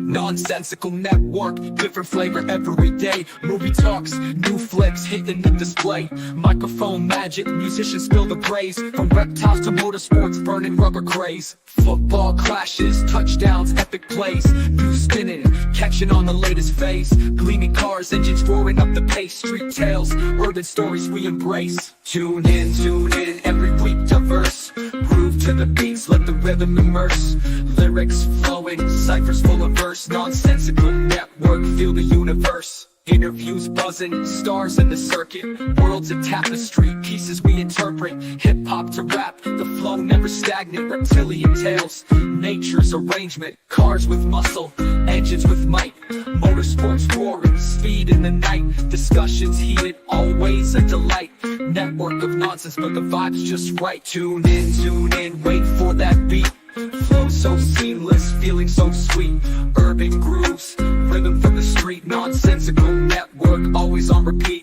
Nonsensical network, different flavor every day. Movie talks, new flips hitting the display. Microphone magic, musicians spill the praise. From reptiles to motorsports, burning rubber craze. Football clashes, touchdowns, epic plays. News spinning, catching on the latest phase. Gleaming cars, engines roaring up the pace. Street tales, urban stories we embrace. Tune in, every week diverse. Groove to the beats, let the rhythm immerse. Lyrics flowing, ciphers full of verse. Nonsensical network, feel the universe. Interviews buzzing, stars in the circuit. Worlds of tapestry, pieces we interpret. Hip-hop to rap, the flow never stagnant. Reptilian tales, nature's arrangement. Cars with muscle, engines with might. Motorsports roaring, speed in the night. Discussions heated, always a delight. Network of nonsense, but the vibe's just right. Tune in, wait for that beat. Flow so seamless, feeling so sweet. Urban grooves, rhythm from the street. Nonsensical network, always on repeat.